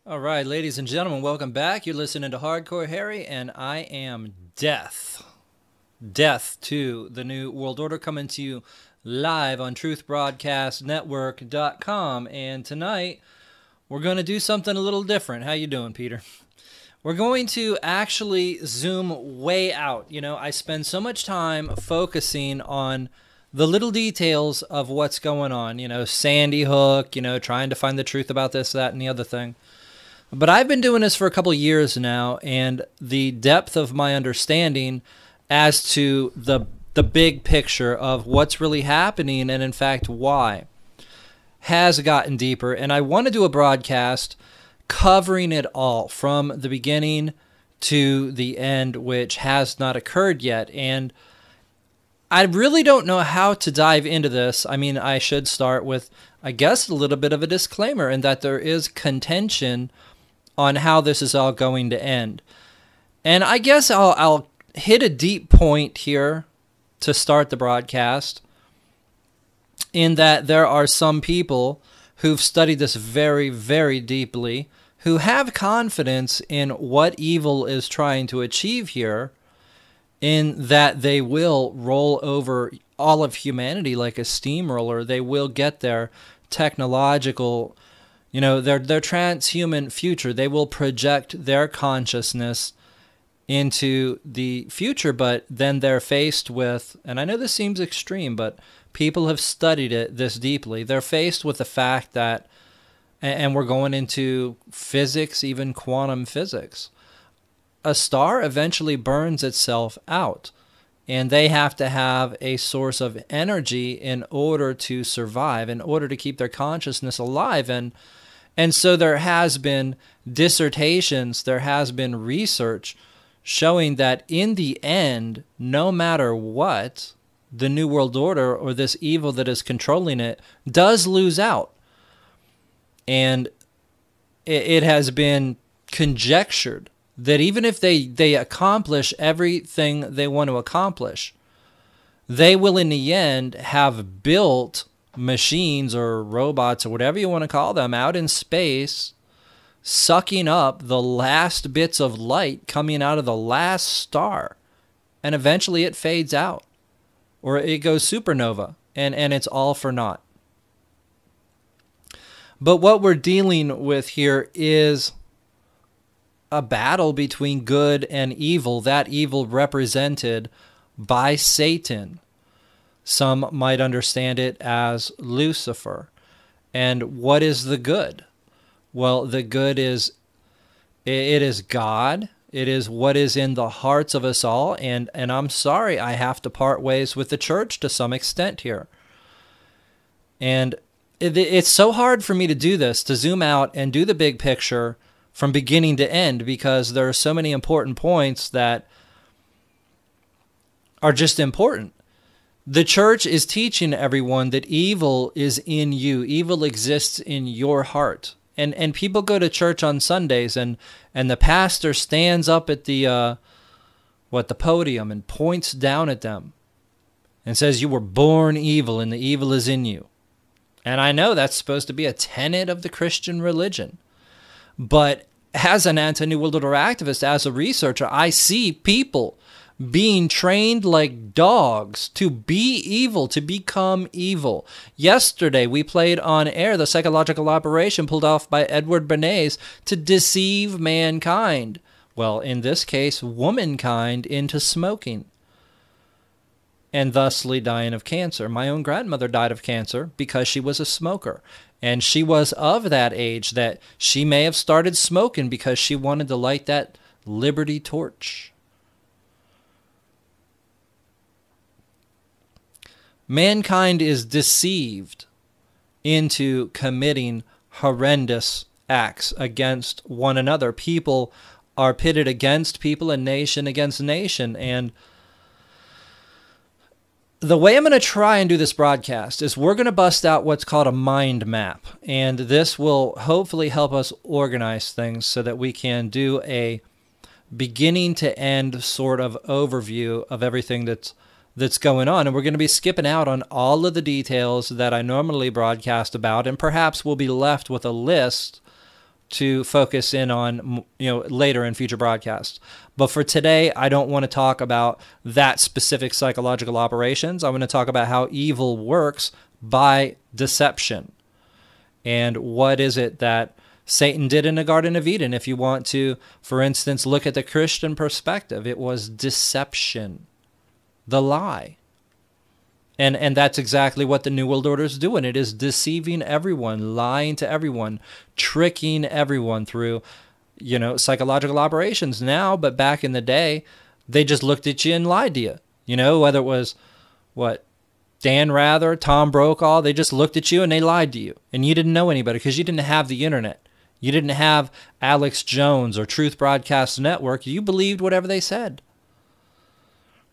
All right, ladies and gentlemen, welcome back. You're listening to Hardcore Harry, and I am Death. Death to the New World Order, coming to you live on truthbroadcastnetwork.com. And tonight, we're going to do something a little different. How you doing, Peter? We're going to actually zoom way out. You know, I spend so much time focusing on the little details of what's going on. You know, Sandy Hook, you know, trying to find the truth about this, that, and the other thing. But I've been doing this for a couple of years now, and the depth of my understanding as to the big picture of what's really happening and, in fact, why has gotten deeper. And I want to do a broadcast covering it all from the beginning to the end, which has not occurred yet. And I really don't know how to dive into this. I mean, I should start with, I guess, a little bit of a disclaimer in that there is contention on how this is all going to end. And I guess I'll hit a deep point here to start the broadcast, in that there are some people who've studied this very, very deeply, who have confidence in what evil is trying to achieve here, in that they will roll over all of humanity like a steamroller. They will get their technological, you know, their transhuman future. They will project their consciousness into the future, but then they're faced with, and I know this seems extreme, but people have studied it this deeply. They're faced with the fact that, and we're going into physics, even quantum physics, a star eventually burns itself out, and they have to have a source of energy in order to survive, in order to keep their consciousness alive. And so there has been dissertations, there has been research showing that in the end, no matter what, the New World Order, or this evil that is controlling it, does lose out. And it has been conjectured that even if they accomplish everything they want to accomplish, they will in the end have built machines or robots or whatever you want to call them out in space, sucking up the last bits of light coming out of the last star, and eventually it fades out, or it goes supernova, and it's all for naught. But what we're dealing with here is a battle between good and evil, that evil represented by Satan. Some might understand it as Lucifer. And what is the good? Well, the good is, it is God. It is what is in the hearts of us all. And I'm sorry, I have to part ways with the church to some extent here. And it's so hard for me to do this, to zoom out and do the big picture from beginning to end, because there are so many important points that are just important. The church is teaching everyone that evil is in you. Evil exists in your heart. And people go to church on Sundays, and the pastor stands up at the podium and points down at them and says, "You were born evil, and the evil is in you." And I know that's supposed to be a tenet of the Christian religion. But as an anti-New World Order activist, as a researcher, I see people being trained like dogs to be evil, to become evil. Yesterday, we played on air the psychological operation pulled off by Edward Bernays to deceive mankind. Well, in this case, womankind, into smoking, and thusly dying of cancer. My own grandmother died of cancer because she was a smoker. And she was of that age that she may have started smoking because she wanted to light that liberty torch. Mankind is deceived into committing horrendous acts against one another. People are pitted against people, and nation against nation. And the way I'm going to try and do this broadcast is we're going to bust out what's called a mind map. And this will hopefully help us organize things so that we can do a beginning to end sort of overview of everything that's going on. And we're going to be skipping out on all of the details that I normally broadcast about, and perhaps we'll be left with a list to focus in on, later in future broadcasts. But for today, I don't want to talk about that specific psychological operations. I want to talk about how evil works by deception. And what is it that Satan did in the Garden of Eden? If you want to, for instance, look at the Christian perspective, it was deception, the lie. And that's exactly what the New World Order is doing. It is deceiving everyone, lying to everyone, tricking everyone through, psychological operations now. But back in the day, they just looked at you and lied to you. Whether it was, Dan Rather, Tom Brokaw, they just looked at you and they lied to you. And you didn't know any better because you didn't have the internet. You didn't have Alex Jones or Truth Broadcast Network. You believed whatever they said.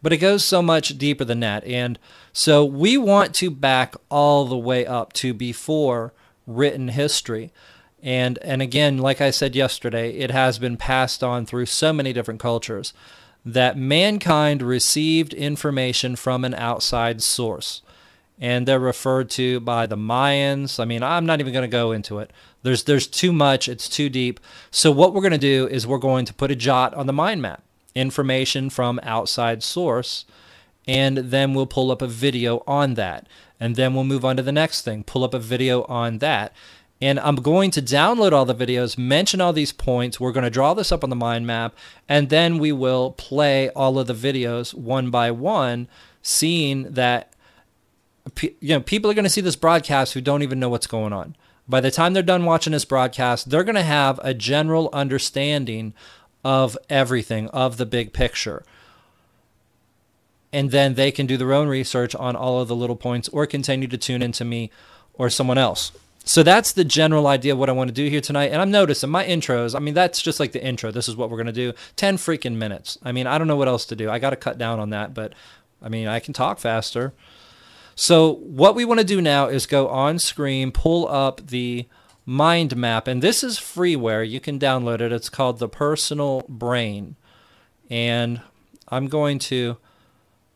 But it goes so much deeper than that. And so we want to back all the way up to before written history. And again, like I said yesterday, it has been passed on through so many different cultures that mankind received information from an outside source. And they're referred to by the Mayans. I mean, I'm not even going to go into it. There's too much. It's too deep. So what we're going to do is we're going to put a jot on the mind map. Information from outside source, and then we'll pull up a video on that, and then we'll move on to the next thing, pull up a video on that. And I'm going to download all the videos, mention all these points. We're going to draw this up on the mind map, and then we will play all of the videos one by one, seeing that people are going to see this broadcast who don't even know what's going on. By the time they're done watching this broadcast, they're going to have a general understanding of everything, of the big picture. And then they can do their own research on all of the little points or continue to tune into me or someone else. So that's the general idea of what I want to do here tonight. And I'm noticing my intros, that's just like the intro. This is what we're going to do. 10 freaking minutes. I don't know what else to do. I got to cut down on that, but I can talk faster. So what we want to do now is go on screen, pull up the mind map, and this is freeware. You can download it. It's called The Personal Brain. And I'm going to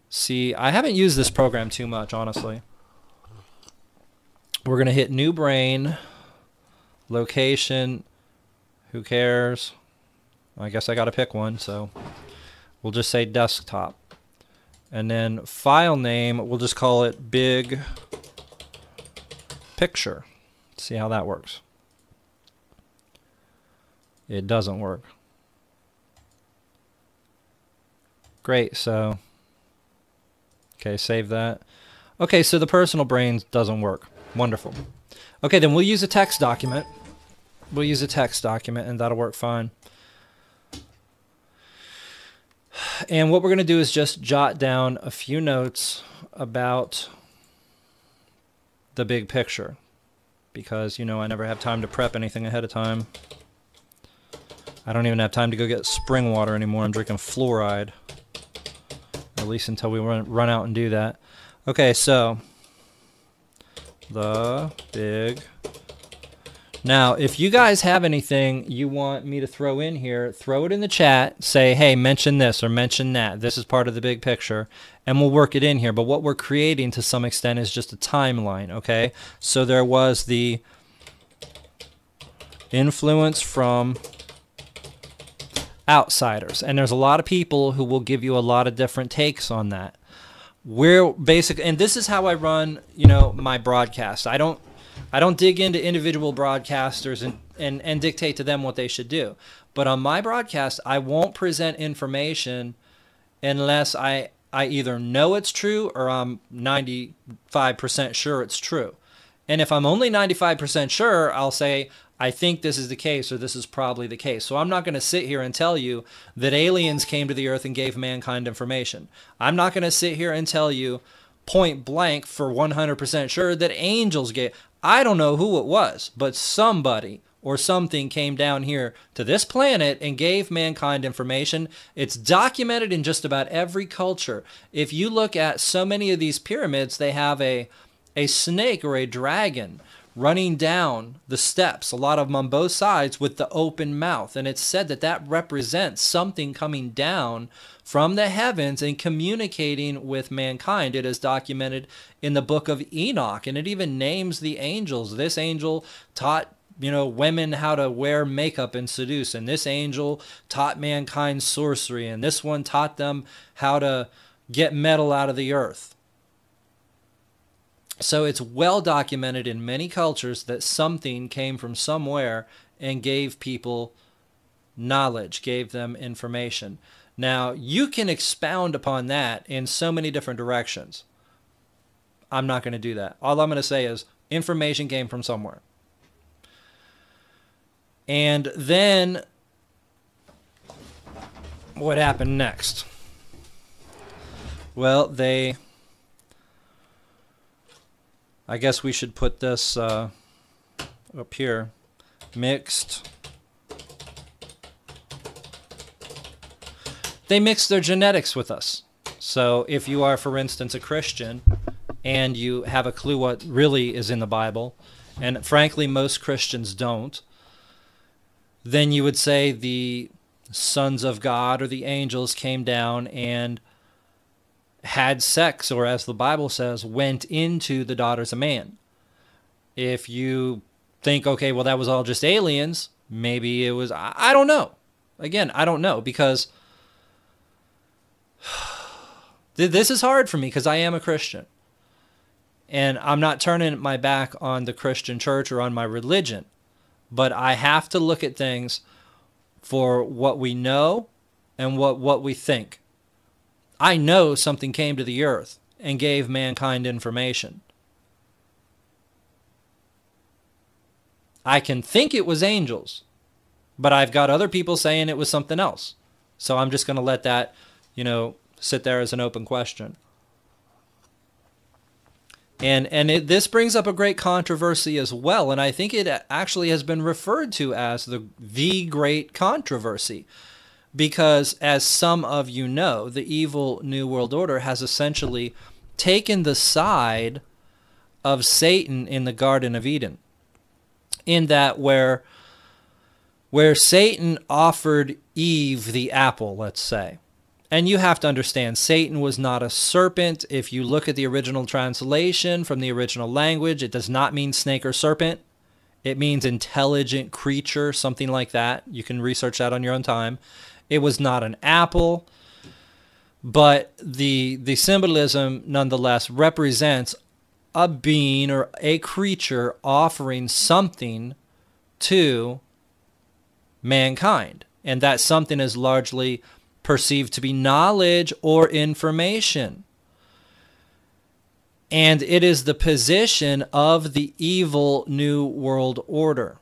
see, I haven't used this program too much, honestly. We're going to hit New Brain, Location, who cares? I guess I got to pick one, so we'll just say Desktop. And then file name, we'll just call it Big Picture. See how that works. It doesn't work. Great, so okay, save that. Okay, so the personal brain doesn't work. Wonderful. Okay, then we'll use a text document. We'll use a text document and that'll work fine. And what we're going to do is just jot down a few notes about the big picture. Because, I never have time to prep anything ahead of time. I don't even have time to go get spring water anymore. I'm drinking fluoride. At least until we run out and do that. Okay, so the big. Now, if you guys have anything you want me to throw in here, throw it in the chat. Say, hey, mention this or mention that. This is part of the big picture. And we'll work it in here. But what we're creating to some extent is just a timeline, okay? So there was the influence from outsiders. And there's a lot of people who will give you a lot of different takes on that. We're basically, and this is how I run, my broadcast. I don't dig into individual broadcasters and dictate to them what they should do. But on my broadcast, I won't present information unless I either know it's true or I'm 95% sure it's true. And if I'm only 95% sure, I'll say, I think this is the case or this is probably the case. So I'm not going to sit here and tell you that aliens came to the earth and gave mankind information. I'm not going to sit here and tell you point blank for 100% sure that angels gave. I don't know who it was, but somebody or something came down here to this planet and gave mankind information. It's documented in just about every culture. If you look at so many of these pyramids, they have a snake or a dragon running down the steps, a lot of them on both sides with the open mouth. And it's said that that represents something coming down from the heavens and communicating with mankind. It is documented in the book of Enoch, and it even names the angels. This angel taught women how to wear makeup and seduce, and this angel taught mankind sorcery, and this one taught them how to get metal out of the earth. So it's well documented in many cultures that something came from somewhere and gave people knowledge, gave them information. Now, you can expound upon that in so many different directions. I'm not going to do that. All I'm going to say is information came from somewhere. And then what happened next? Well, I guess we should put this up here. They mixed their genetics with us. So if you are, for instance, a Christian and you have a clue what really is in the Bible, and frankly most Christians don't, then you would say the sons of God or the angels came down and had sex, or as the Bible says, went into the daughters of man. If you think, okay, well, that was all just aliens, maybe it was, I don't know. Again, I don't know, because this is hard for me because I am a Christian. And I'm not turning my back on the Christian church or on my religion, but I have to look at things for what we know and what we think. I know something came to the earth and gave mankind information. I can think it was angels, but I've got other people saying it was something else. So I'm just going to let that, sit there as an open question. And this brings up a great controversy as well, and I think it actually has been referred to as the great controversy, because as some of you know, the evil New World Order has essentially taken the side of Satan in the Garden of Eden, in that where Satan offered Eve the apple, let's say. And you have to understand, Satan was not a serpent. If you look at the original translation from the original language, it does not mean snake or serpent. It means intelligent creature, something like that. You can research that on your own time. It was not an apple, but the symbolism nonetheless represents a being or a creature offering something to mankind. And that something is largely perceived to be knowledge or information. And it is the position of the evil New World Order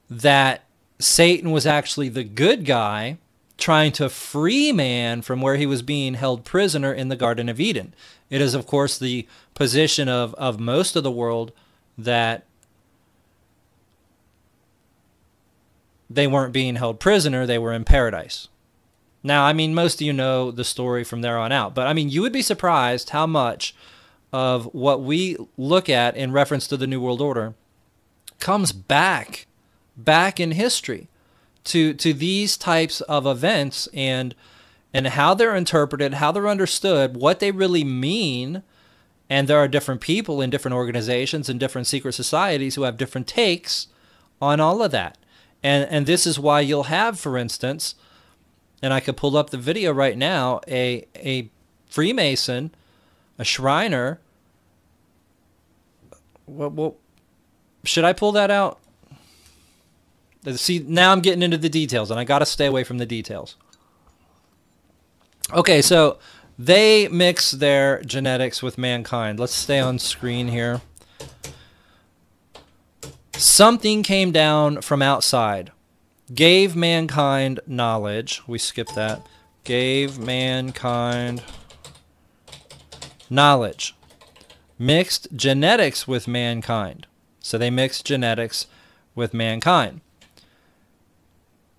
that Satan was actually the good guy trying to free man from where he was being held prisoner in the Garden of Eden. It is, of course, the position of most of the world that they weren't being held prisoner, they were in paradise. Now, I mean, most of you know the story from there on out, but I mean, you would be surprised how much of what we look at in reference to the New World Order comes back in history to these types of events and how they're interpreted, how they're understood, what they really mean. And there are different people in different organizations and different secret societies who have different takes on all of that. And this is why you'll have, for instance, and I could pull up the video right now, a Freemason, a Shriner. Well, should I pull that out? See, now I'm getting into the details, and I got to stay away from the details. Okay, so they mix their genetics with mankind. Let's stay on screen here. Something came down from outside, gave mankind knowledge. We skipped that. Gave mankind knowledge. Mixed genetics with mankind. So they mixed genetics with mankind.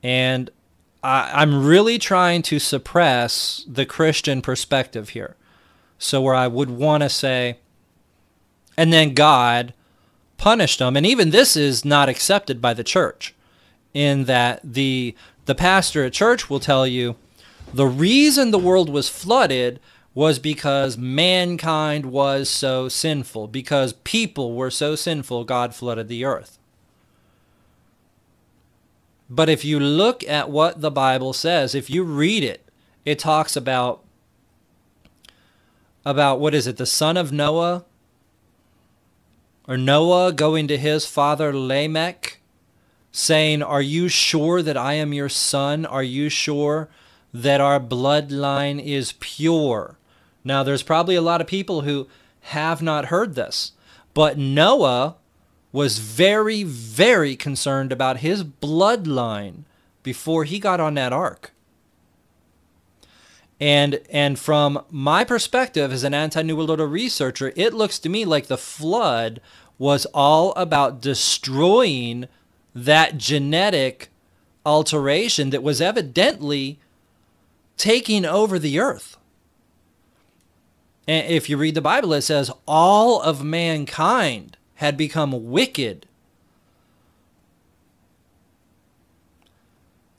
And I'm really trying to suppress the Christian perspective here. So where I would want to say, and then God punished them. And even this is not accepted by the church, in that the pastor at church will tell you the reason the world was flooded was because mankind was so sinful. Because people were so sinful, God flooded the earth. But if you look at what the Bible says, if you read it, it talks about what is it, the son of Noah, or Noah going to his father Lamech, saying, "Are you sure that I am your son? Are you sure that our bloodline is pure?" Now, there's probably a lot of people who have not heard this, but Noah was very, very concerned about his bloodline before he got on that ark. And from my perspective as an anti-New World Order researcher, it looks to me like the flood was all about destroying that genetic alteration that was evidently taking over the earth. And if you read the Bible, it says all of mankind had become wicked.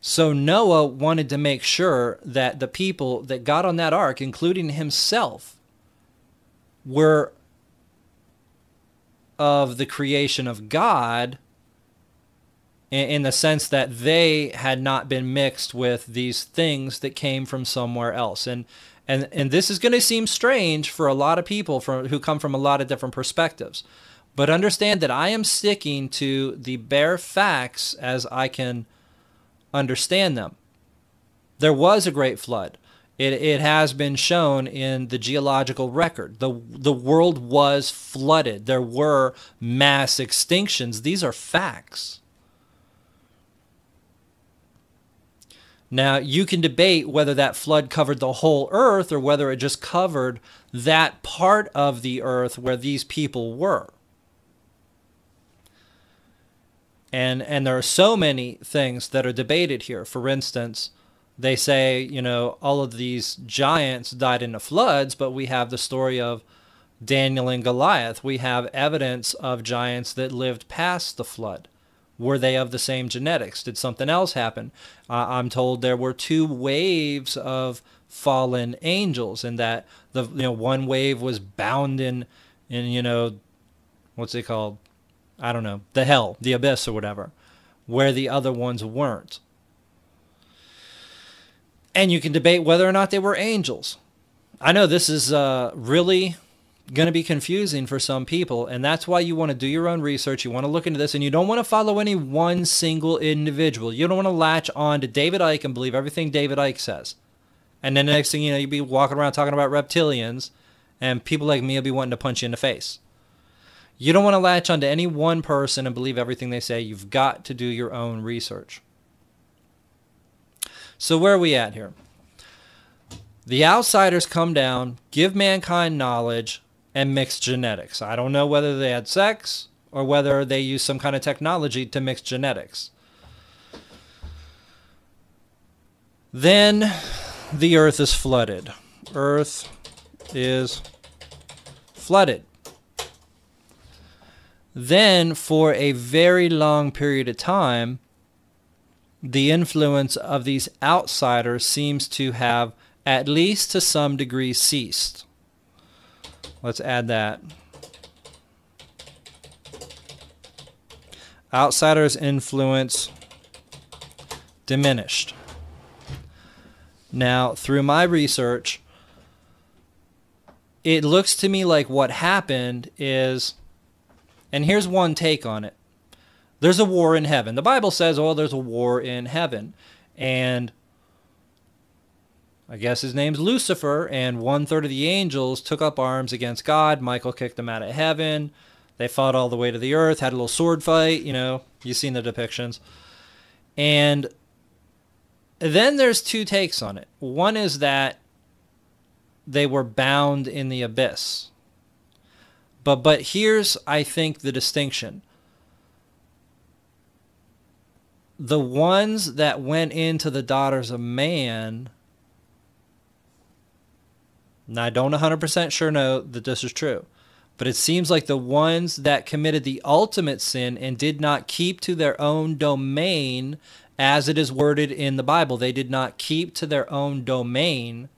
So Noah wanted to make sure that the people that got on that ark, including himself, were of the creation of God, in the sense that they had not been mixed with these things that came from somewhere else. And this is going to seem strange for a lot of people who come from a lot of different perspectives. But understand that I am sticking to the bare facts as I can understand them. There was a great flood. It has been shown in the geological record. The world was flooded. There were mass extinctions. These are facts. Now, you can debate whether that flood covered the whole earth or whether it just covered that part of the earth where these people were. And there are so many things that are debated here. For instance, they say, all of these giants died in the floods, but we have the story of Daniel and Goliath. We have evidence of giants that lived past the flood. Were they of the same genetics? Did something else happen? I'm told there were 2 waves of fallen angels, and that one wave was bound in what's it called? I don't know, the hell, the abyss or whatever, where the other ones weren't. And you can debate whether or not they were angels. I know this is really going to be confusing for some people, and that's why you want to do your own research. You want to look into this, and you don't want to follow any one single individual. You don't want to latch on to David Icke and believe everything David Icke says. And then the next thing you know, you'd be walking around talking about reptilians, and people like me will be wanting to punch you in the face. You don't want to latch onto any one person and believe everything they say. You've got to do your own research. So where are we at here? The outsiders come down, give mankind knowledge, and mix genetics. I don't know whether they had sex or whether they used some kind of technology to mix genetics. Then the earth is flooded. Earth is flooded. Then, for a very long period of time, the influence of these outsiders seems to have, at least to some degree, ceased. Let's add that. Outsiders' influence diminished. Now, through my research, it looks to me like what happened is, and here's one take on it. There's a war in heaven. The Bible says, oh, there's a war in heaven. And I guess his name's Lucifer, and 1/3 of the angels took up arms against God. Michael kicked them out of heaven. They fought all the way to the earth, had a little sword fight. You've seen the depictions. And then there's 2 takes on it. One is that they were bound in the abyss. But here's, I think, the distinction. The ones that went into the daughters of man, and I don't 100% sure know that this is true, but it seems like the ones that committed the ultimate sin and did not keep to their own domain, as it is worded in the Bible, they did not keep to their own domain,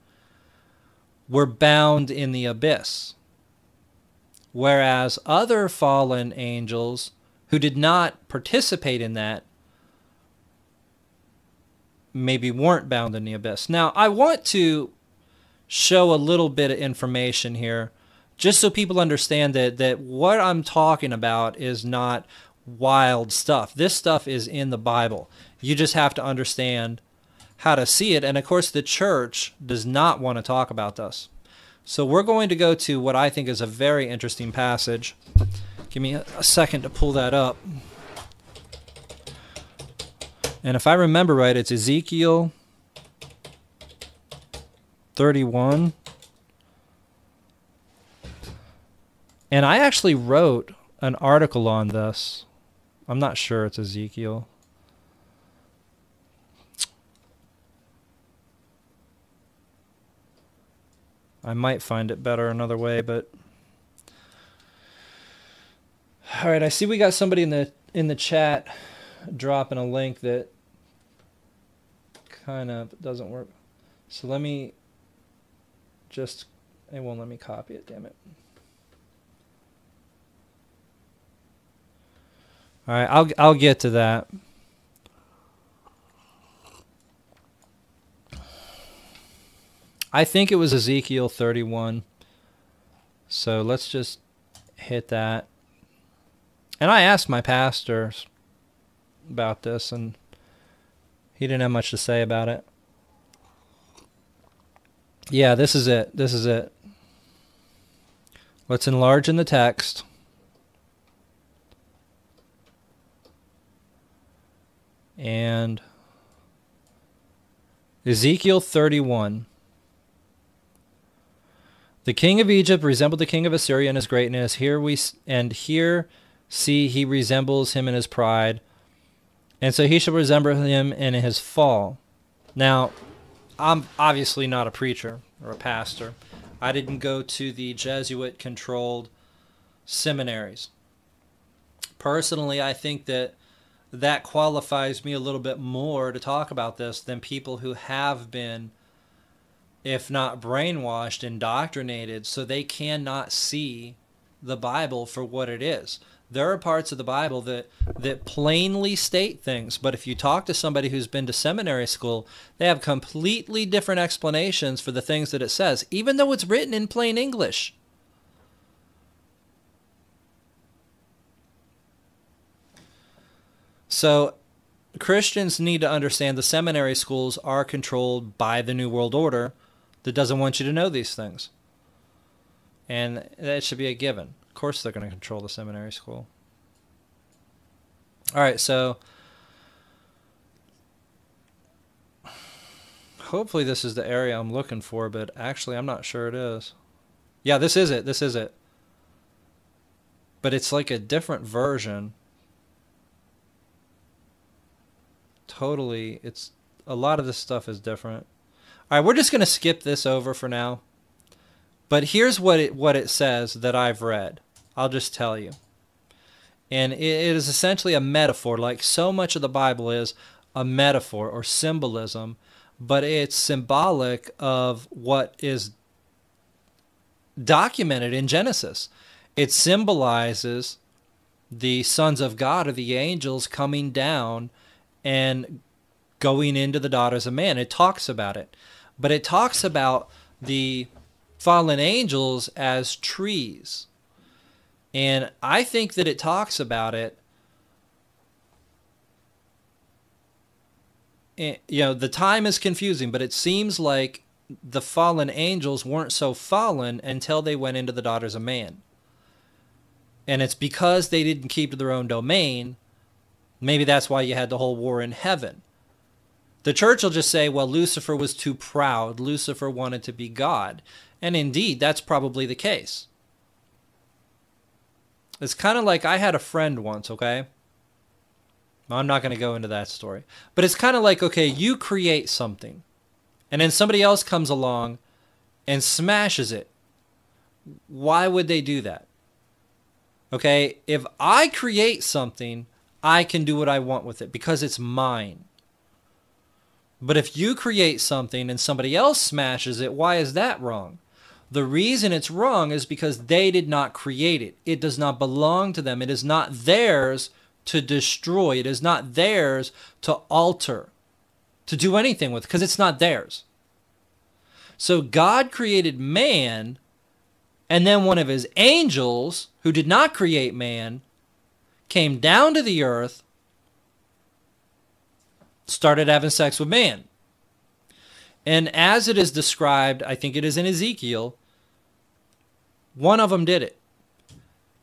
were bound in the abyss. Whereas other fallen angels who did not participate in that maybe weren't bound in the abyss. Now, I want to show a little bit of information here, just so people understand that what I'm talking about is not wild stuff. This stuff is in the Bible. You just have to understand how to see it. And of course, the church does not want to talk about this. So we're going to go to what I think is a very interesting passage. Give me a second to pull that up. And if I remember right, it's Ezekiel 31. And I actually wrote an article on this. I'm not sure it's Ezekiel. I might find it better another way, but all right, I see we got somebody in the chat dropping a link that kind of doesn't work. So let me just, it won't let me copy it, damn it. All right, I'll get to that. I think it was Ezekiel 31. So let's just hit that. And I asked my pastor about this, and he didn't have much to say about it. Yeah, this is it. This is it. Let's enlarge in the text. And Ezekiel 31. The king of Egypt resembled the king of Assyria in his greatness. Here see he resembles him in his pride. And so he shall resemble him in his fall. Now, I'm obviously not a preacher or a pastor. I didn't go to the Jesuit-controlled seminaries. Personally, I think that qualifies me a little bit more to talk about this than people who have been, if not brainwashed, indoctrinated, so they cannot see the Bible for what it is. There are parts of the Bible that plainly state things, but if you talk to somebody who's been to seminary school, they have completely different explanations for the things that it says, even though it's written in plain English. So Christians need to understand the seminary schools are controlled by the New World Order that doesn't want you to know these things. And that should be a given. Of course they're going to control the seminary school. All right, so hopefully this is the area I'm looking for, but actually I'm not sure it is. Yeah, this is it. This is it. But it's like a different version. Totally, it's a lot of this stuff is different. All right, we're just going to skip this over for now. But here's what it says that I've read. I'll just tell you. And it is essentially a metaphor, like so much of the Bible is a metaphor or symbolism, but it's symbolic of what is documented in Genesis. It symbolizes the sons of God or the angels coming down and going into the daughters of man. It talks about it. But it talks about the fallen angels as trees. And I think that it talks about it, you know, the time is confusing, but it seems like the fallen angels weren't so fallen until they went into the daughters of man. And it's because they didn't keep to their own domain. Maybe that's why you had the whole war in heaven. The church will just say, well, Lucifer was too proud. Lucifer wanted to be God. And indeed, that's probably the case. It's kind of like I had a friend once, okay? I'm not going to go into that story. But it's kind of like, okay, you create something. And then somebody else comes along and smashes it. Why would they do that? Okay, if I create something, I can do what I want with it because it's mine. But if you create something and somebody else smashes it, why is that wrong? The reason it's wrong is because they did not create it. It does not belong to them. It is not theirs to destroy. It is not theirs to alter. to do anything with because it's not theirs. So God created man, and then one of his angels, who did not create man, came down to the earth, started having sex with man. And as it is described, I think it is in Ezekiel, one of them did it.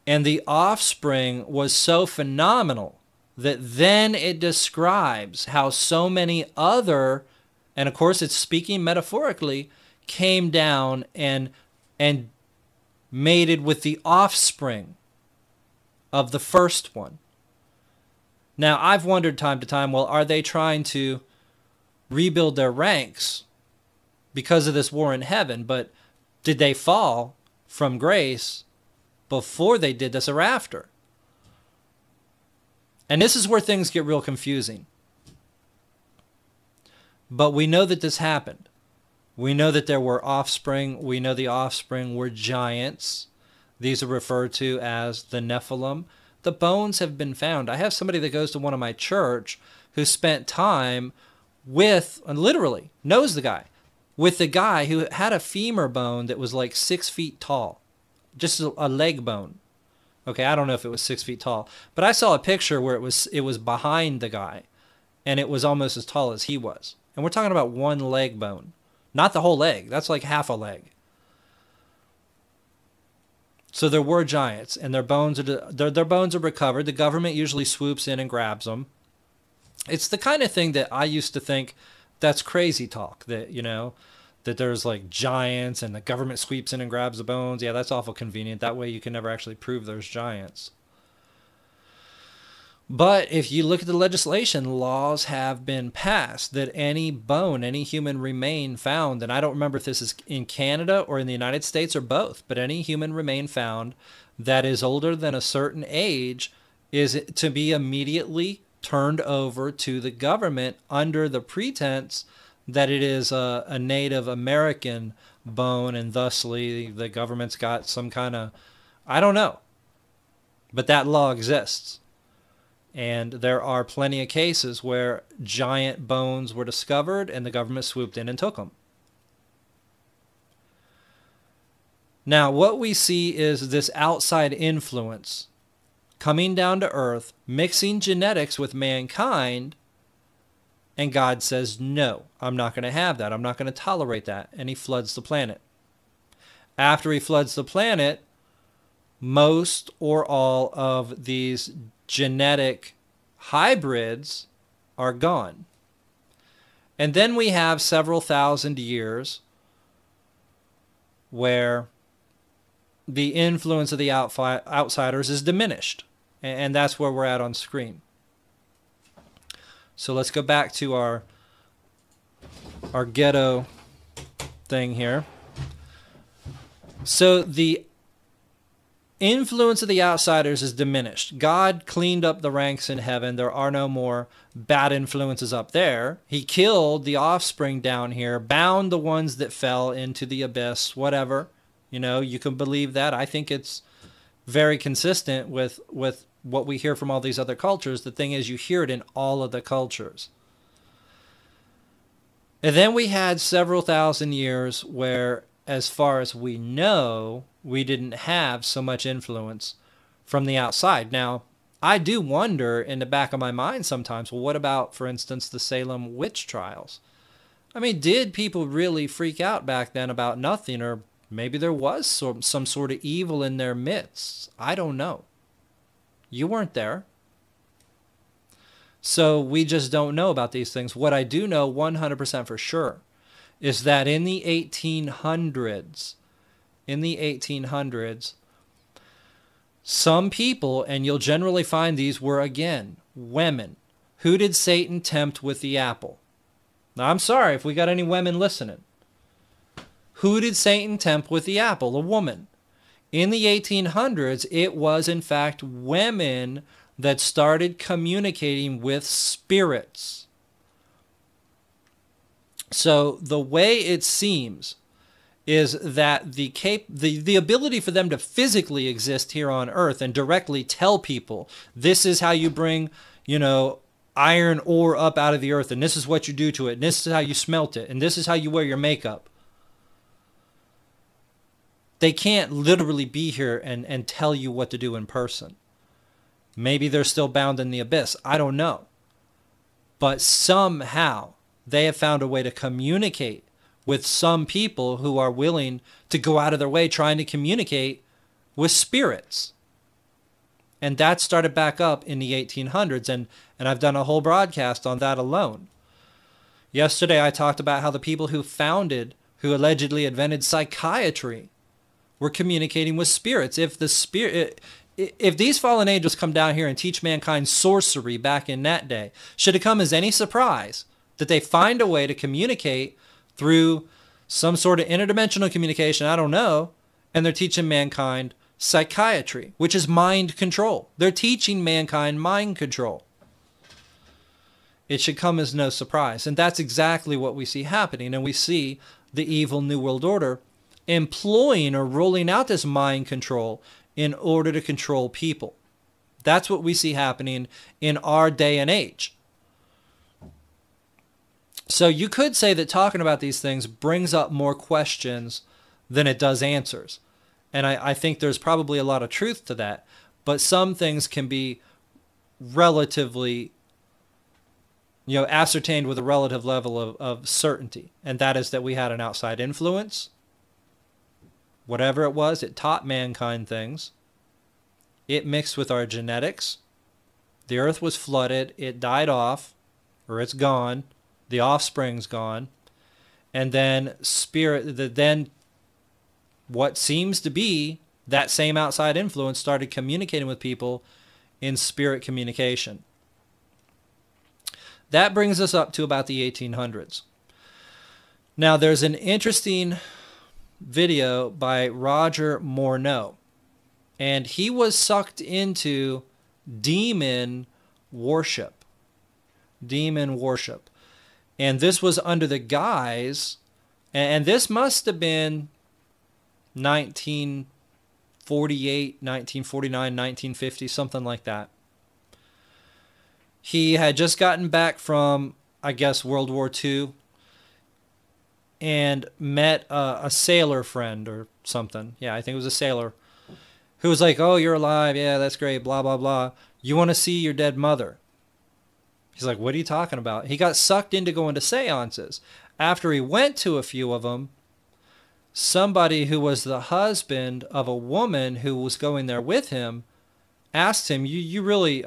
And the offspring was so phenomenal that then it describes how so many other, and of course it's speaking metaphorically, came down and mated with the offspring of the first one. Now, I've wondered time to time, well, are they trying to rebuild their ranks because of this war in heaven? But did they fall from grace before they did this or after? And this is where things get real confusing. But we know that this happened. We know that there were offspring. We know the offspring were giants. These are referred to as the Nephilim. The bones have been found. I have somebody that goes to one of my church who spent time with, and literally knows the guy, with the guy who had a femur bone that was like 6 feet tall. Just a leg bone. Okay, I don't know if it was 6 feet tall, but I saw a picture where it was behind the guy, and it was almost as tall as he was. And we're talking about one leg bone, not the whole leg. That's like half a leg. So there were giants, and their bones are recovered. The government usually swoops in and grabs them. It's the kind of thing that I used to think that's crazy talk. That that there's like giants and the government sweeps in and grabs the bones. Yeah, that's awful convenient. That way you can never actually prove there's giants. But if you look at the legislation, laws have been passed that any bone, any human remain found, and I don't remember if this is in Canada or in the United States or both, but any human remain found that is older than a certain age is to be immediately turned over to the government under the pretense that it is a Native American bone, and thusly the government's got some kind of, I don't know, but that law exists. And there are plenty of cases where giant bones were discovered and the government swooped in and took them. Now, what we see is this outside influence coming down to earth, mixing genetics with mankind, and God says, no, I'm not going to have that. I'm not going to tolerate that. And he floods the planet. After he floods the planet, most or all of these genetic hybrids are gone. And then we have several thousand years where the influence of the outsiders is diminished. And that's where we're at on screen. So let's go back to our ghetto thing here. So the influence of the outsiders is diminished. God cleaned up the ranks in heaven. There are no more bad influences up there. He killed the offspring down here, bound the ones that fell into the abyss, whatever. You can believe that. I think it's very consistent with what we hear from all these other cultures. The thing is, you hear it in all of the cultures. And then we had several thousand years where, as far as we know, we didn't have so much influence from the outside. Now, I do wonder in the back of my mind sometimes, well, what about, for instance, the Salem witch trials? I mean, did people really freak out back then about nothing? Or maybe there was some sort of evil in their midst. I don't know. You weren't there. So we just don't know about these things. What I do know 100% for sure is that in the 1800s, some people, and you'll generally find these were, again, women. Who did Satan tempt with the apple? Now, I'm sorry if we got any women listening. Who did Satan tempt with the apple? A woman. In the 1800s, it was, in fact, women that started communicating with spirits. So the way it seems is that the ability for them to physically exist here on earth and directly tell people, this is how you bring, iron ore up out of the earth, and this is what you do to it, and this is how you smelt it, and this is how you wear your makeup. They can't literally be here and tell you what to do in person. Maybe they're still bound in the abyss. I don't know. But somehow they have found a way to communicate with some people who are willing to go out of their way trying to communicate with spirits. And that started back up in the 1800s, and I've done a whole broadcast on that alone. Yesterday I talked about how the people who allegedly invented psychiatry were communicating with spirits. If these fallen angels come down here and teach mankind sorcery back in that day, should it come as any surprise that they find a way to communicate through some sort of interdimensional communication, I don't know, and they're teaching mankind psychiatry, which is mind control. They're teaching mankind mind control. It should come as no surprise. And that's exactly what we see happening. And we see the evil New World Order employing or rolling out this mind control in order to control people. That's what we see happening in our day and age. So you could say that talking about these things brings up more questions than it does answers. And I think there's probably a lot of truth to that. But some things can be relatively, ascertained with a relative level of certainty. And that is that we had an outside influence. Whatever it was, it taught mankind things. It mixed with our genetics. The earth was flooded. It died off, or it's gone. The offspring's gone. And then what seems to be that same outside influence started communicating with people in spirit communication. That brings us up to about the 1800s. Now, there's an interesting video by Roger Morneau, and he was sucked into demon worship. And this was under the guise, and this must have been 1948, 1949, 1950, something like that. He had just gotten back from, I guess, World War II and met a sailor friend or something. Yeah, I think it was a sailor who was like, "Oh, you're alive. Yeah, that's great, blah, blah, blah. You want to see your dead mother?" He's like, "What are you talking about?" He got sucked into going to seances. After he went to a few of them, somebody who was the husband of a woman who was going there with him asked him, "You really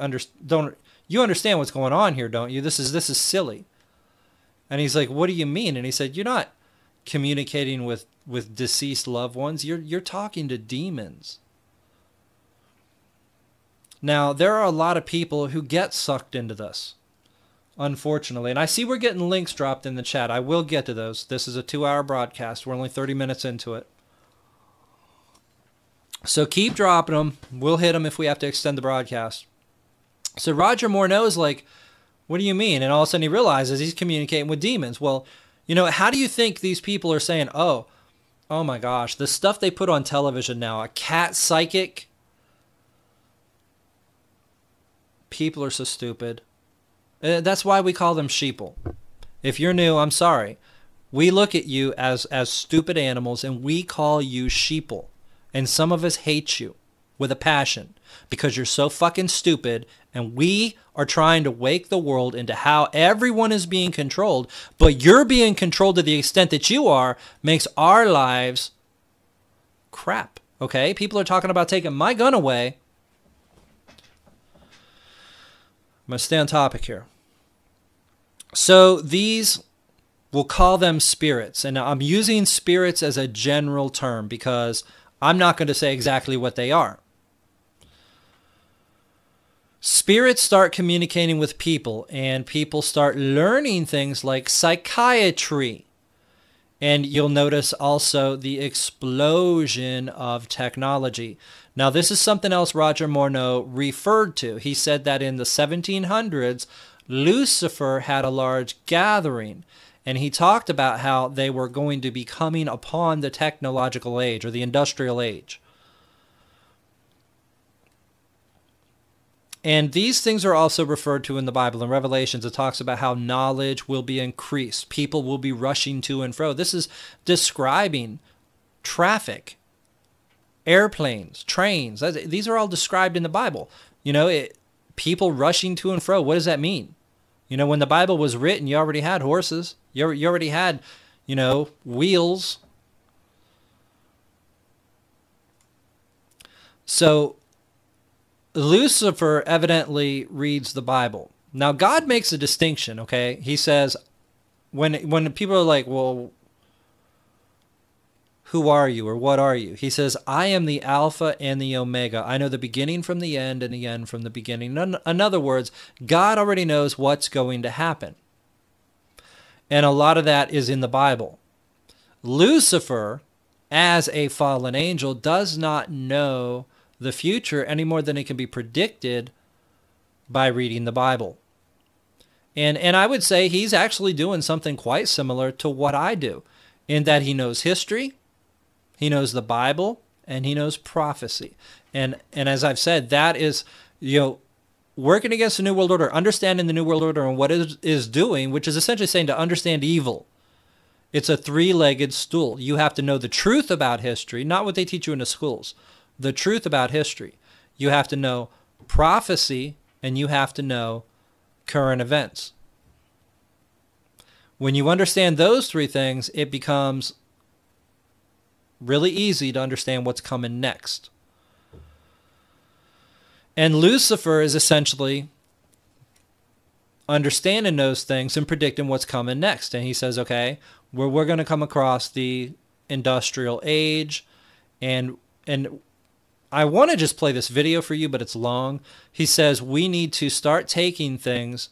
you understand what's going on here, don't you? This is silly." And he's like, "What do you mean?" And he said, "You're not communicating with deceased loved ones. You're talking to demons." Now, there are a lot of people who get sucked into this, unfortunately. And I see we're getting links dropped in the chat. I will get to those. This is a 2-hour broadcast. We're only 30 minutes into it. So keep dropping them. We'll hit them if we have to extend the broadcast. So Roger Morneau is like, "What do you mean?" And all of a sudden he realizes he's communicating with demons. Well, how do you think these people are saying, oh my gosh, the stuff they put on television now, a cat psychic? People are so stupid. That's why we call them sheeple. If you're new, I'm sorry. We look at you as stupid animals, and we call you sheeple. And some of us hate you with a passion because you're so fucking stupid, and we are trying to wake the world into how everyone is being controlled, but you're being controlled to the extent that you are makes our lives crap, okay? People are talking about taking my gun away. I'm going to stay on topic here. So these, we'll call them spirits. And I'm using spirits as a general term because I'm not going to say exactly what they are. Spirits start communicating with people, and people start learning things like psychiatry. And you'll notice also the explosion of technology. Now, this is something else Roger Morneau referred to. He said that in the 1700s, Lucifer had a large gathering, and he talked about how they were going to be coming upon the technological age or the industrial age. And these things are also referred to in the Bible. In Revelations, it talks about how knowledge will be increased. People will be rushing to and fro. This is describing traffic, airplanes, trains. These are all described in the Bible. People rushing to and fro. What does that mean? When the Bible was written, you already had horses. You already had, wheels. So Lucifer evidently reads the Bible. Now, God makes a distinction, okay? He says, when people are like, well, who are you or what are you? He says, I am the Alpha and the Omega. I know the beginning from the end and the end from the beginning. In other words, God already knows what's going to happen. And a lot of that is in the Bible. Lucifer, as a fallen angel, does not know the future any more than it can be predicted by reading the Bible. And I would say he's actually doing something quite similar to what I do, in that he knows history, he knows the Bible, and he knows prophecy. And as I've said, that is, working against the New World Order, understanding the New World Order and what it is doing, which is essentially saying to understand evil. It's a three-legged stool. You have to know the truth about history, not what they teach you in the schools. The truth about history. You have to know prophecy, and you have to know current events. When you understand those three things, it becomes really easy to understand what's coming next. And Lucifer is essentially understanding those things and predicting what's coming next. And he says, okay, we're going to come across the industrial age, and I want to just play this video for you, but it's long. He says we need to start taking things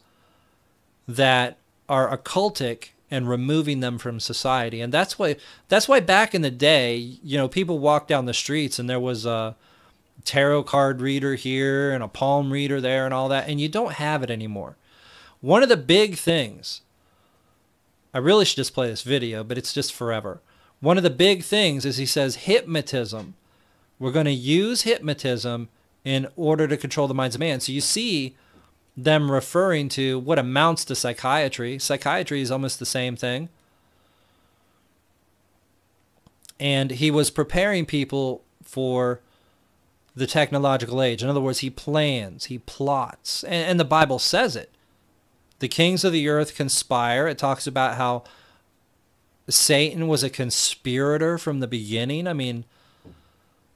that are occultic and removing them from society. And that's why back in the day, people walked down the streets and there was a tarot card reader here and a palm reader there and all that, and you don't have it anymore. One of the big things, I really should just play this video, but it's just forever. One of the big things is he says hypnotism. We're going to use hypnotism in order to control the minds of man. So you see them referring to what amounts to psychiatry. Psychiatry is almost the same thing. And he was preparing people for the technological age. In other words, he plans, he plots, and the Bible says it. The kings of the earth conspire. It talks about how Satan was a conspirator from the beginning. I mean,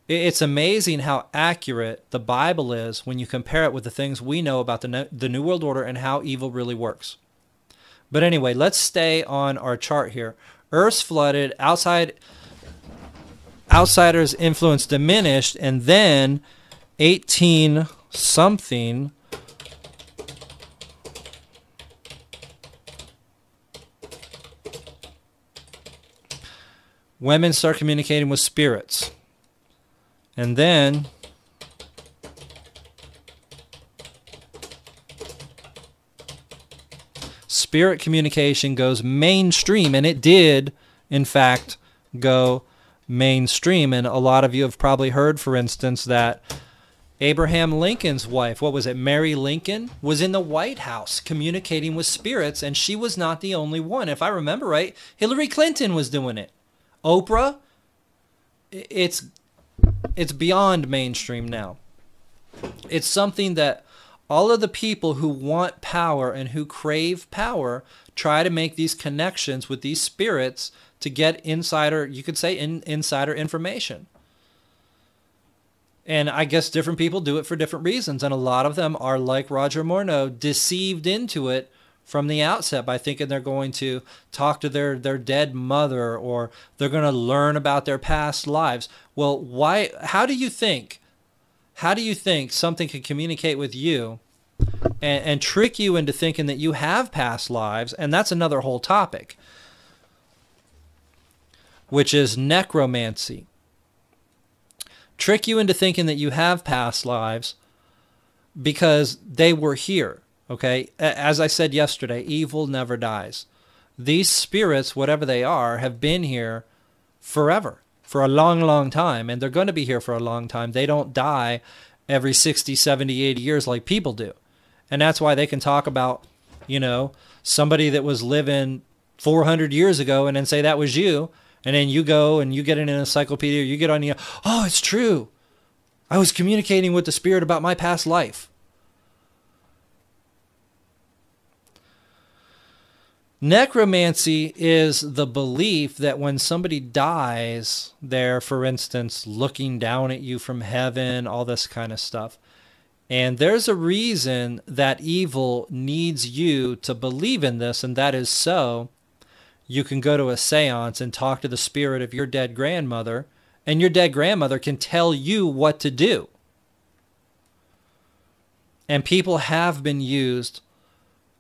it's amazing how accurate the Bible is when you compare it with the things we know about the New World Order and how evil really works. But anyway, let's stay on our chart here. Earth's flooded, outsiders' influence diminished, and then 18-something, women start communicating with spirits. And then spirit communication goes mainstream, and it did, in fact, go mainstream. And a lot of you have probably heard, for instance, that Abraham Lincoln's wife, what was it, Mary Lincoln, was in the White House communicating with spirits, and she was not the only one. If I remember right, Hillary Clinton was doing it. Oprah, it's beyond mainstream now. It's something that all of the people who want power and who crave power try to make these connections with these spirits to get insider, you could say insider information. And I guess different people do it for different reasons. And a lot of them are, like Roger Morneau, deceived into it from the outset by thinking they're going to talk to their dead mother, or they're going to learn about their past lives. Well, why? How do you think something can communicate with you and trick you into thinking that you have past lives? And that's another whole topic, which is necromancy. Trick you into thinking that you have past lives because they were here. Okay, as I said yesterday, evil never dies. These spirits, whatever they are, have been here forever, for a long, long time, and they're going to be here for a long time. They don't die, every 60, 70, 80 years like people do. And that's why they can talk about, somebody that was living 400 years ago and then say that was you. And then you go and you get in an encyclopedia, you get on the, oh, it's true. I was communicating with the spirit about my past life. Necromancy is the belief that when somebody dies, they're, for instance, looking down at you from heaven, all this kind of stuff. And there's a reason that evil needs you to believe in this, and that is so you can go to a seance and talk to the spirit of your dead grandmother, and your dead grandmother can tell you what to do. And people have been used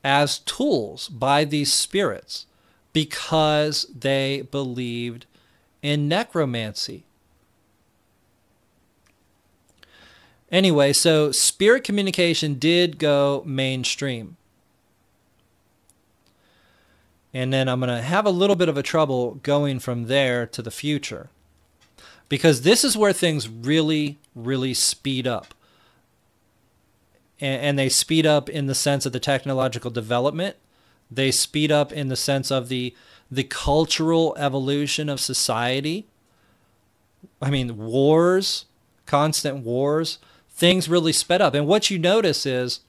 as tools by these spirits because they believed in necromancy. Anyway, so spirit communication did go mainstream. And then I'm going to have a little bit of a trouble going from there to the future, because this is where things really, really speed up. And they speed up in the sense of the technological development. They speed up in the sense of the cultural evolution of society. I mean, wars, constant wars, things really sped up. And what you notice is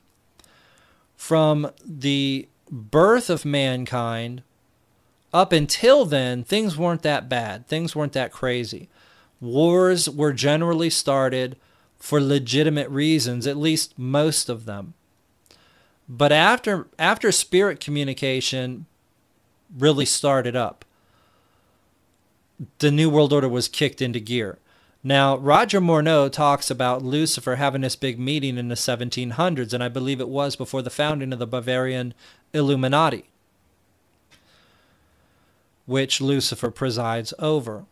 from the birth of mankind up until then, things weren't that bad. Things weren't that crazy. Wars were generally started for legitimate reasons, at least most of them. But after spirit communication really started up, the New World Order was kicked into gear. Now, Roger Morneau talks about Lucifer having this big meeting in the 1700s, and I believe it was before the founding of the Bavarian Illuminati, which Lucifer presides over.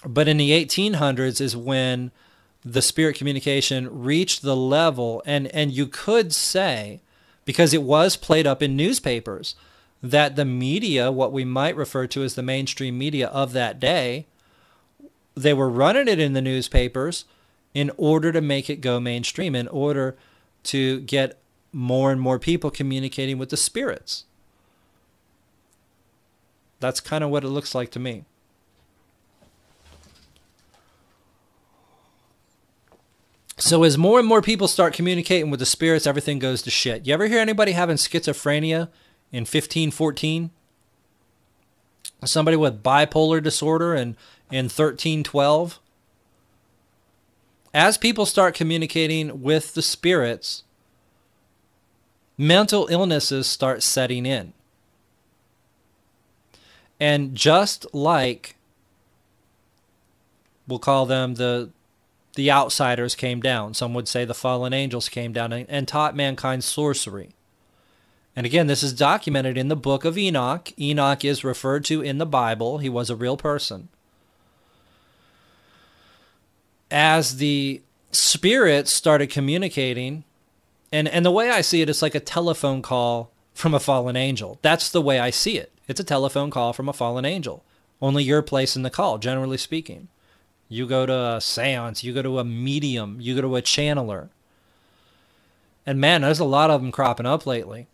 But in the 1800s is when the spirit communication reached the level, and you could say, because it was played up in newspapers, that the media, what we might refer to as the mainstream media of that day, they were running it in the newspapers in order to make it go mainstream, in order to get more and more people communicating with the spirits. That's kind of what it looks like to me. So as more and more people start communicating with the spirits, everything goes to shit. You ever hear anybody having schizophrenia in 1514? Somebody with bipolar disorder in 1312? As people start communicating with the spirits, mental illnesses start setting in. And just like, we'll call them the outsiders came down. Some would say the fallen angels came down and taught mankind sorcery. And again, this is documented in the book of Enoch. Enoch is referred to in the Bible. He was a real person. As the spirits started communicating, and the way I see it, it's like a telephone call from a fallen angel. That's the way I see it. It's a telephone call from a fallen angel. Only you're placing the call, generally speaking. You go to a seance, you go to a medium, you go to a channeler. And man, there's a lot of them cropping up lately.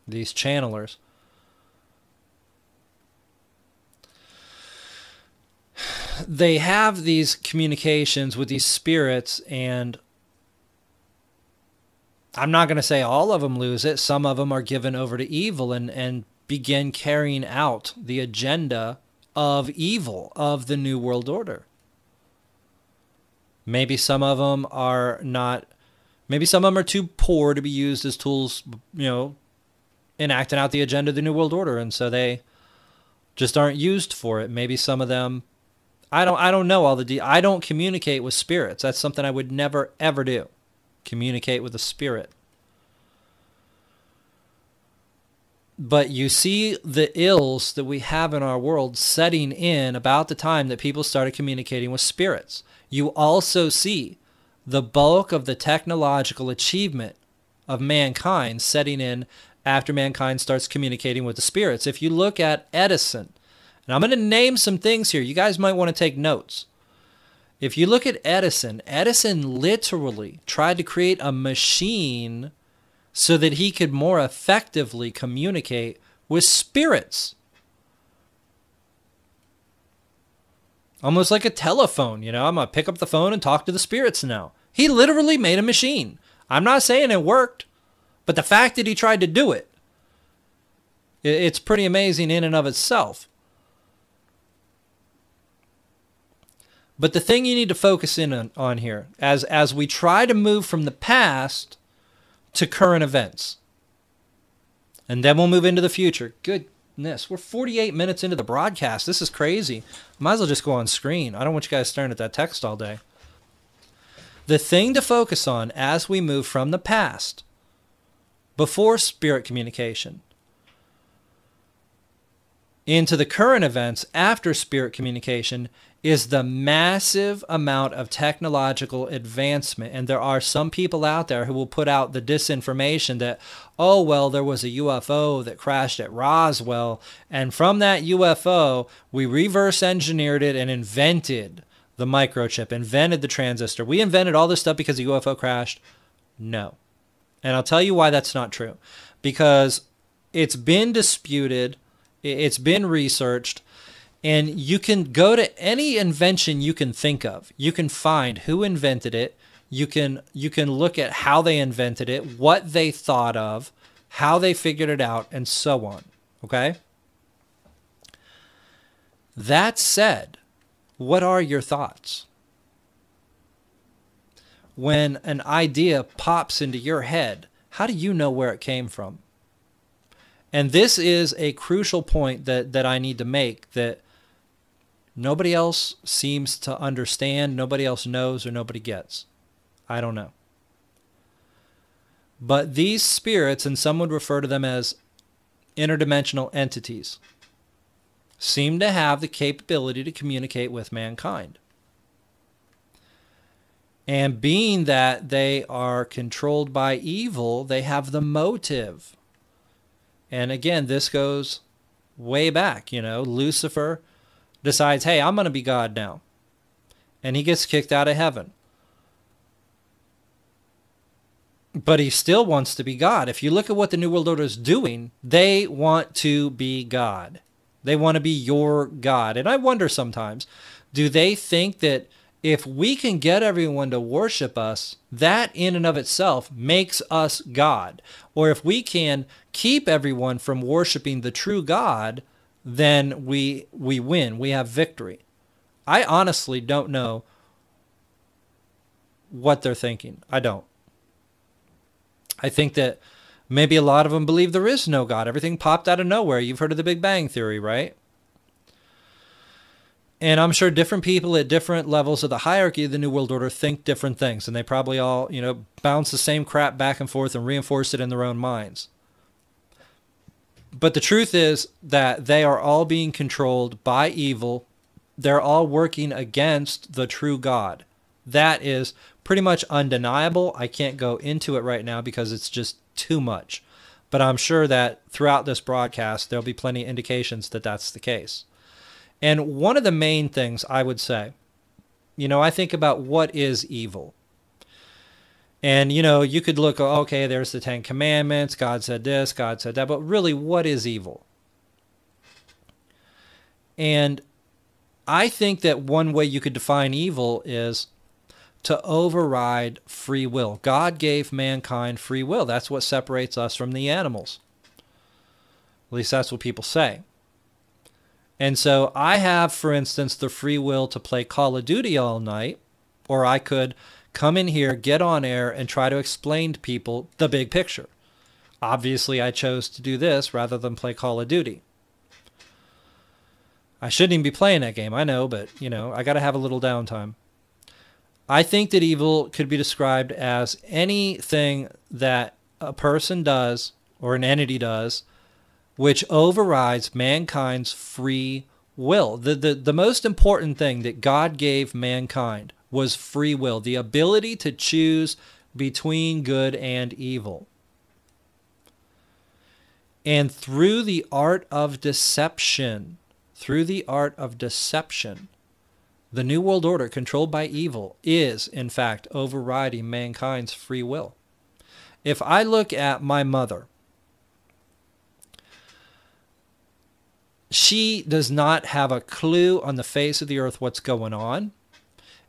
These channelers. They have these communications with these spirits, and I'm not going to say all of them lose it. Some of them are given over to evil and begin carrying out the agenda of evil of the New World Order. Maybe some of them are not, maybe some of them are too poor to be used as tools, in acting out the agenda of the New World Order, and so they just aren't used for it. Maybe some of them, I don't know all the I don't communicate with spirits. That's something I would never ever do. Communicate with a spirit. But you see the ills that we have in our world setting in about the time that people started communicating with spirits. You also see the bulk of the technological achievement of mankind setting in after mankind starts communicating with the spirits. If you look at Edison, and I'm going to name some things here, you guys might want to take notes. If you look at Edison, Edison literally tried to create a machine so that he could more effectively communicate with spirits. Almost like a telephone, you know, I'm going to pick up the phone and talk to the spirits now. He literally made a machine. I'm not saying it worked, but the fact that he tried to do it, it's pretty amazing in and of itself. But the thing you need to focus in on here, as we try to move from the past to current events, and then we'll move into the future. Goodness, we're 48 minutes into the broadcast. This is crazy. Might as well just go on screen. I don't want you guys staring at that text all day. The thing to focus on as we move from the past, before spirit communication, into the current events after spirit communication, is the massive amount of technological advancement. And there are some people out there who will put out the disinformation that, oh, well, there was a UFO that crashed at Roswell, and from that UFO, we reverse engineered it and invented the microchip, invented the transistor. We invented all this stuff because the UFO crashed. No. And I'll tell you why that's not true. Because it's been disputed, it's been researched, and you can go to any invention you can think of. You can find who invented it. You can look at how they invented it, what they thought of, how they figured it out, and so on. Okay? That said, what are your thoughts? When an idea pops into your head, how do you know where it came from? And this is a crucial point that I need to make, that nobody else seems to understand, nobody else knows, or nobody gets. I don't know. But these spirits, and some would refer to them as interdimensional entities, seem to have the capability to communicate with mankind. And being that they are controlled by evil, they have the motive. And again, this goes way back, you know. Lucifer decides, hey, I'm going to be God now. And he gets kicked out of heaven. But he still wants to be God. If you look at what the New World Order is doing, they want to be God. They want to be your God. And I wonder sometimes, do they think that if we can get everyone to worship us, that in and of itself makes us God? Or if we can keep everyone from worshiping the true God, then we win. We have victory. I honestly don't know what they're thinking. I don't. I think that maybe a lot of them believe there is no God. Everything popped out of nowhere. You've heard of the Big Bang Theory, right? And I'm sure different people at different levels of the hierarchy of the New World Order think different things. And they probably all, you know, bounce the same crap back and forth and reinforce it in their own minds. But the truth is that they are all being controlled by evil. They're all working against the true God. That is pretty much undeniable. I can't go into it right now because it's just too much. But I'm sure that throughout this broadcast, there'll be plenty of indications that that's the case. And one of the main things I would say, you know, I think about what is evil. And, you know, you could look, okay, there's the Ten Commandments. God said this, God said that. But really, what is evil? And I think that one way you could define evil is to override free will. God gave mankind free will. That's what separates us from the animals. At least that's what people say. And so I have, for instance, the free will to play Call of Duty all night, or I could come in here, get on air, and try to explain to people the big picture. Obviously, I chose to do this rather than play Call of Duty. I shouldn't even be playing that game, I know, but, you know, I got to have a little downtime. I think that evil could be described as anything that a person does or an entity does which overrides mankind's free will. The most important thing that God gave mankind was free will, the ability to choose between good and evil. And through the art of deception, The New World Order controlled by evil is, in fact, overriding mankind's free will. If I look at my mother, she does not have a clue on the face of the earth what's going on.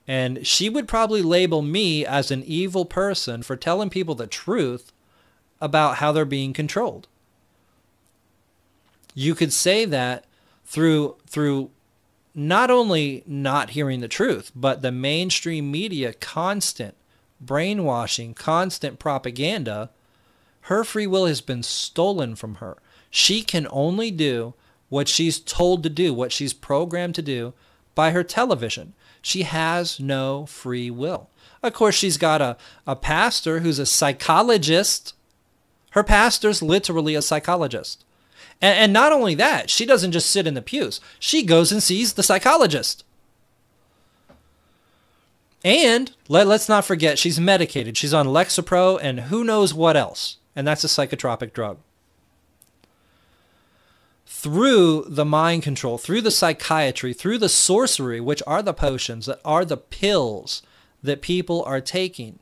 And she would probably label me as an evil person for telling people the truth about how they're being controlled. You could say that through not only not hearing the truth, but the mainstream media constant brainwashing, constant propaganda. Her free will has been stolen from her. She can only do what she's told to do, what she's programmed to do by her television. She has no free will. Of course, she's got a pastor who's a psychologist. Her pastor's literally a psychologist. And not only that, she doesn't just sit in the pews. She goes and sees the psychologist. And let's not forget, she's medicated. She's on Lexapro and who knows what else. And that's a psychotropic drug. Through the mind control, through the psychiatry, through the sorcery, which are the potions, that are the pills that people are taking,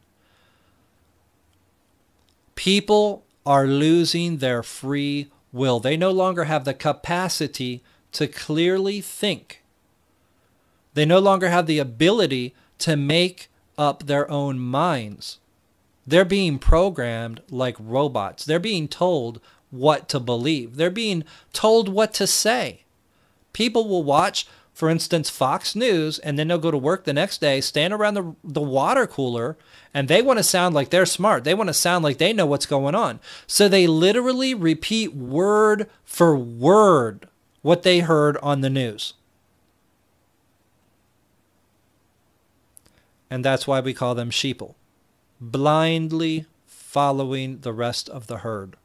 people are losing their free will. They no longer have the capacity to clearly think. They no longer have the ability to make up their own minds. They're being programmed like robots. They're being told what to believe. They're being told what to say. People will watch, for instance, Fox News, and then they'll go to work the next day, stand around the water cooler, and they want to sound like they're smart. They want to sound like they know what's going on. So they literally repeat word for word what they heard on the news. And that's why we call them sheeple. Blindly following the rest of the herd.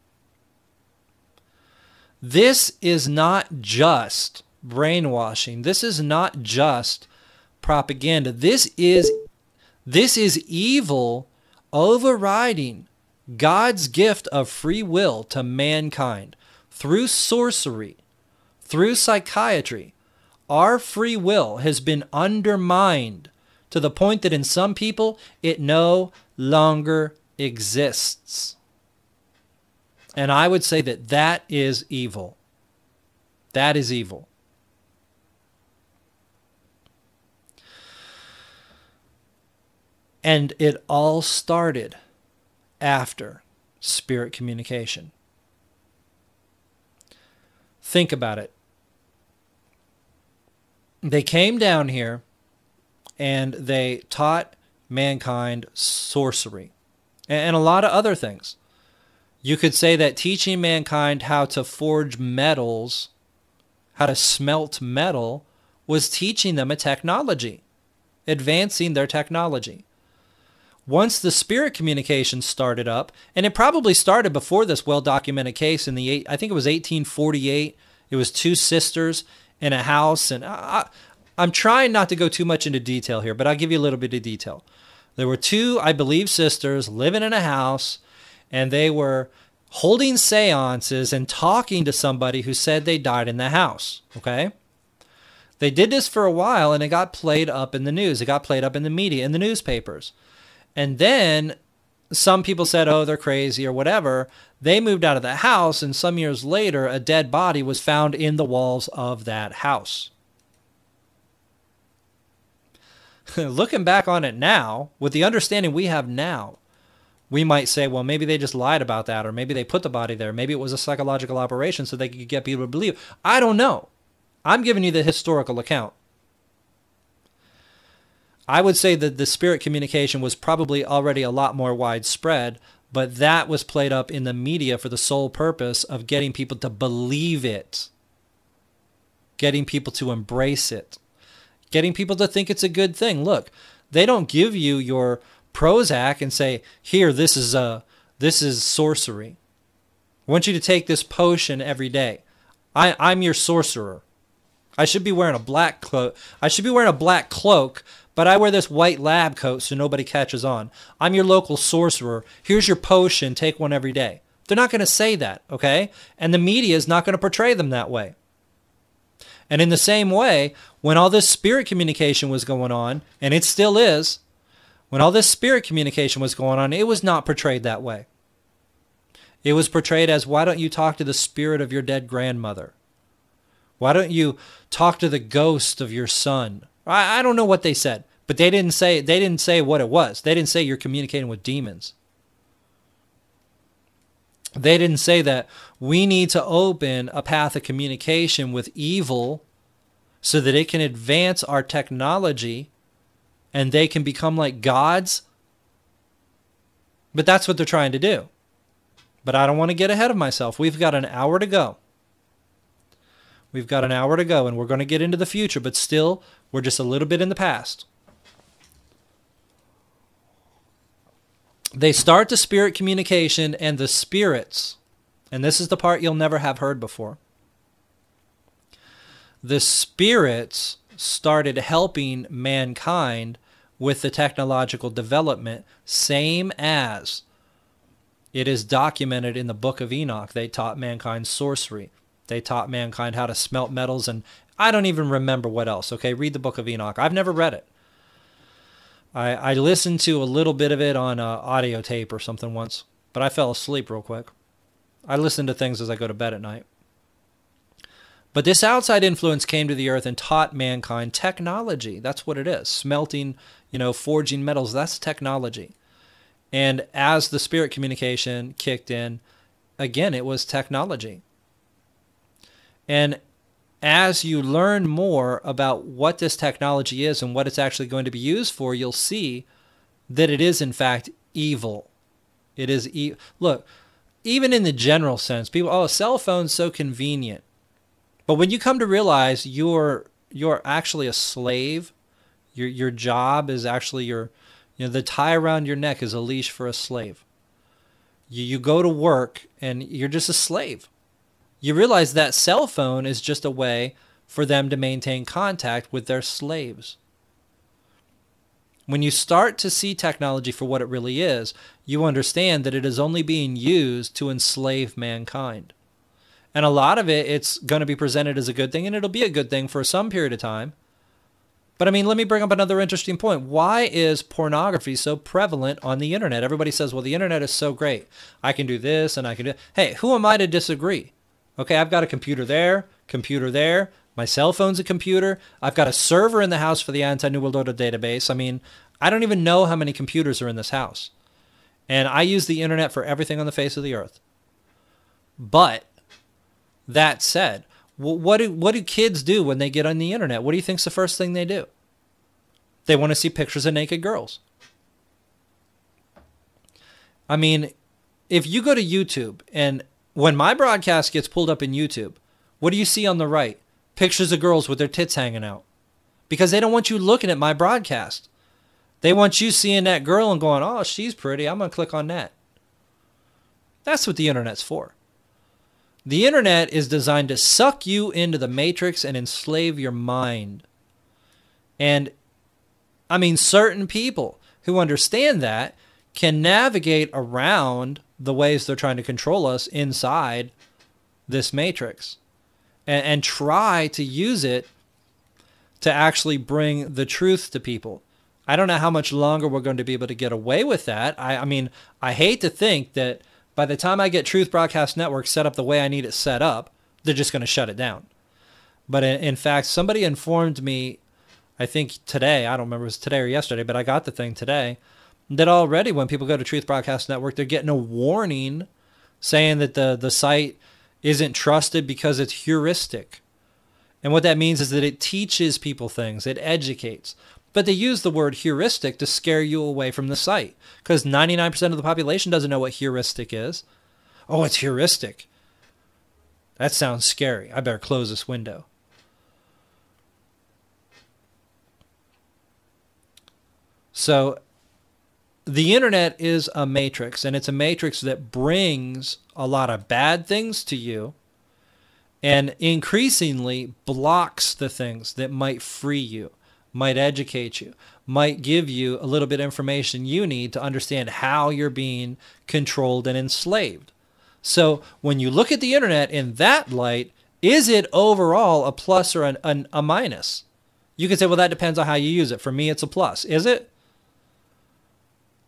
This is not just brainwashing. This is not just propaganda. This is evil overriding God's gift of free will to mankind through sorcery, through psychiatry. Our free will has been undermined to the point that in some people it no longer exists. And I would say that that is evil. That is evil. And it all started after spirit communication. Think about it. They came down here and they taught mankind sorcery and a lot of other things. You could say that teaching mankind how to forge metals, how to smelt metal, was teaching them a technology, advancing their technology. Once the spirit communication started up, and it probably started before this well-documented case in I think it was 1848. It was two sisters in a house, and I'm trying not to go too much into detail here, but I'll give you a little bit of detail. There were two, I believe, sisters living in a house, and they were holding seances and talking to somebody who said they died in the house, okay? They did this for a while, and it got played up in the news. It got played up in the media, in the newspapers. And then some people said, oh, they're crazy or whatever. They moved out of the house, and some years later, a dead body was found in the walls of that house. Looking back on it now, with the understanding we have now, we might say, well, maybe they just lied about that, or maybe they put the body there. Maybe it was a psychological operation so they could get people to believe. I don't know. I'm giving you the historical account. I would say that the spirit communication was probably already a lot more widespread, but that was played up in the media for the sole purpose of getting people to believe it, getting people to embrace it, getting people to think it's a good thing. Look, they don't give you your Prozac and say, here, this is sorcery. I want you to take this potion every day. I'm your sorcerer. I should be wearing a black cloak. But I wear this white lab coat so nobody catches on. I'm your local sorcerer. Here's your potion. Take one every day. They're not going to say that, okay? And the media is not going to portray them that way. And in the same way, when all this spirit communication was going on, and it still is, when all this spirit communication was going on, it was not portrayed that way. It was portrayed as, why don't you talk to the spirit of your dead grandmother? Why don't you talk to the ghost of your son? I don't know what they said, but they didn't say what it was. They didn't say you're communicating with demons. They didn't say that we need to open a path of communication with evil so that it can advance our technology and they can become like gods. But that's what they're trying to do. But I don't want to get ahead of myself. We've got an hour to go. We've got an hour to go, and we're going to get into the future, but still, we're just a little bit in the past. They start the spirit communication, and the spirits, and this is the part you'll never have heard before. The spirits started helping mankind with the technological development, same as it is documented in the Book of Enoch. They taught mankind sorcery. They taught mankind how to smelt metals, and I don't even remember what else. Okay, read the Book of Enoch. I've never read it. I listened to a little bit of it on audio tape or something once, but I fell asleep real quick. I listen to things as I go to bed at night. But this outside influence came to the earth and taught mankind technology. That's what it is. Smelting, forging metals, that's technology. And as the spirit communication kicked in, again, it was technology. And as you learn more about what this technology is and what it's actually going to be used for, you'll see that it is, in fact, evil. It is Look, even in the general sense, people, a cell phone's so convenient. But when you come to realize you're actually a slave, your job is actually the tie around your neck is a leash for a slave. You go to work and you're just a slave. You realize that cell phone is just a way for them to maintain contact with their slaves. When you start to see technology for what it really is, you understand that it is only being used to enslave mankind. And a lot of it's going to be presented as a good thing, and it'll be a good thing for some period of time. But let me bring up another interesting point. Why is pornography so prevalent on the internet? Everybody says, well, the internet is so great. I can do this and I can do... Hey, who am I to disagree? Okay, I've got a computer there. My cell phone's a computer. I've got a server in the house for the Anti-New World Order database. I don't even know how many computers are in this house. And I use the internet for everything on the face of the earth. But that said, what do kids do when they get on the internet? What do you think's the first thing they do? They want to see pictures of naked girls. If you go to YouTube, and when my broadcast gets pulled up in YouTube, what do you see on the right? Pictures of girls with their tits hanging out. Because they don't want you looking at my broadcast. They want you seeing that girl and going, oh, she's pretty. I'm going to click on that. That's what the internet's for. The internet is designed to suck you into the matrix and enslave your mind. And, certain people who understand that can navigate around the ways they're trying to control us inside this matrix and try to use it to actually bring the truth to people. I don't know how much longer we're going to be able to get away with that. I hate to think that by the time I get Truth Broadcast Network set up the way I need it set up, they're just going to shut it down. But in fact, somebody informed me, I think today, I don't remember if it was today or yesterday, but I got the thing today, that already when people go to Truth Broadcast Network, they're getting a warning saying that the site isn't trusted because it's heuristic. And what that means is that it teaches people things, it educates. But they use the word heuristic to scare you away from the site because 99% of the population doesn't know what heuristic is. Oh, it's heuristic. That sounds scary. I better close this window. So the internet is a matrix, and it's a matrix that brings a lot of bad things to you and increasingly blocks the things that might free you, might educate you, might give you a little bit of information you need to understand how you're being controlled and enslaved. So when you look at the internet in that light, Is it overall a plus or a minus? You could say, well, that depends on how you use it. For me, it's a plus. Is it?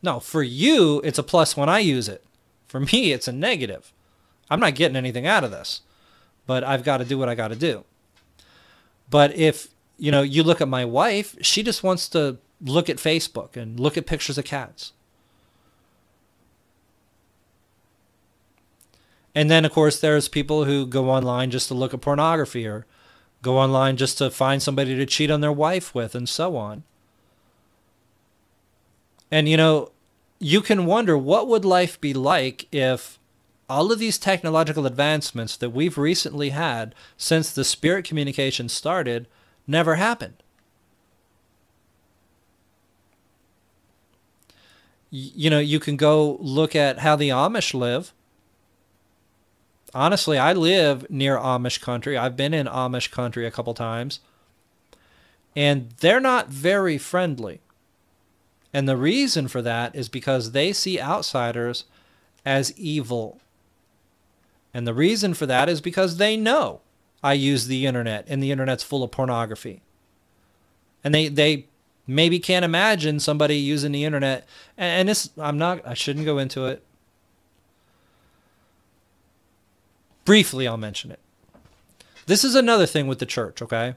No, for you, it's a plus when I use it. For me, it's a negative. I'm not getting anything out of this, but I've got to do what I got to do. But if, you look at my wife, she just wants to look at Facebook and look at pictures of cats. And then, of course, there's people who go online just to look at pornography or go online just to find somebody to cheat on their wife with and so on. And, you can wonder, what would life be like if all of these technological advancements that we've recently had since the spirit communication started never happened? You can go look at how the Amish live. Honestly, I live near Amish country. I've been in Amish country a couple times. And they're not very friendly. And the reason for that is because they see outsiders as evil. And the reason for that is because they know I use the internet and the internet's full of pornography. And they maybe can't imagine somebody using the internet. And this, I shouldn't go into it. Briefly, I'll mention it. This is another thing with the church, okay?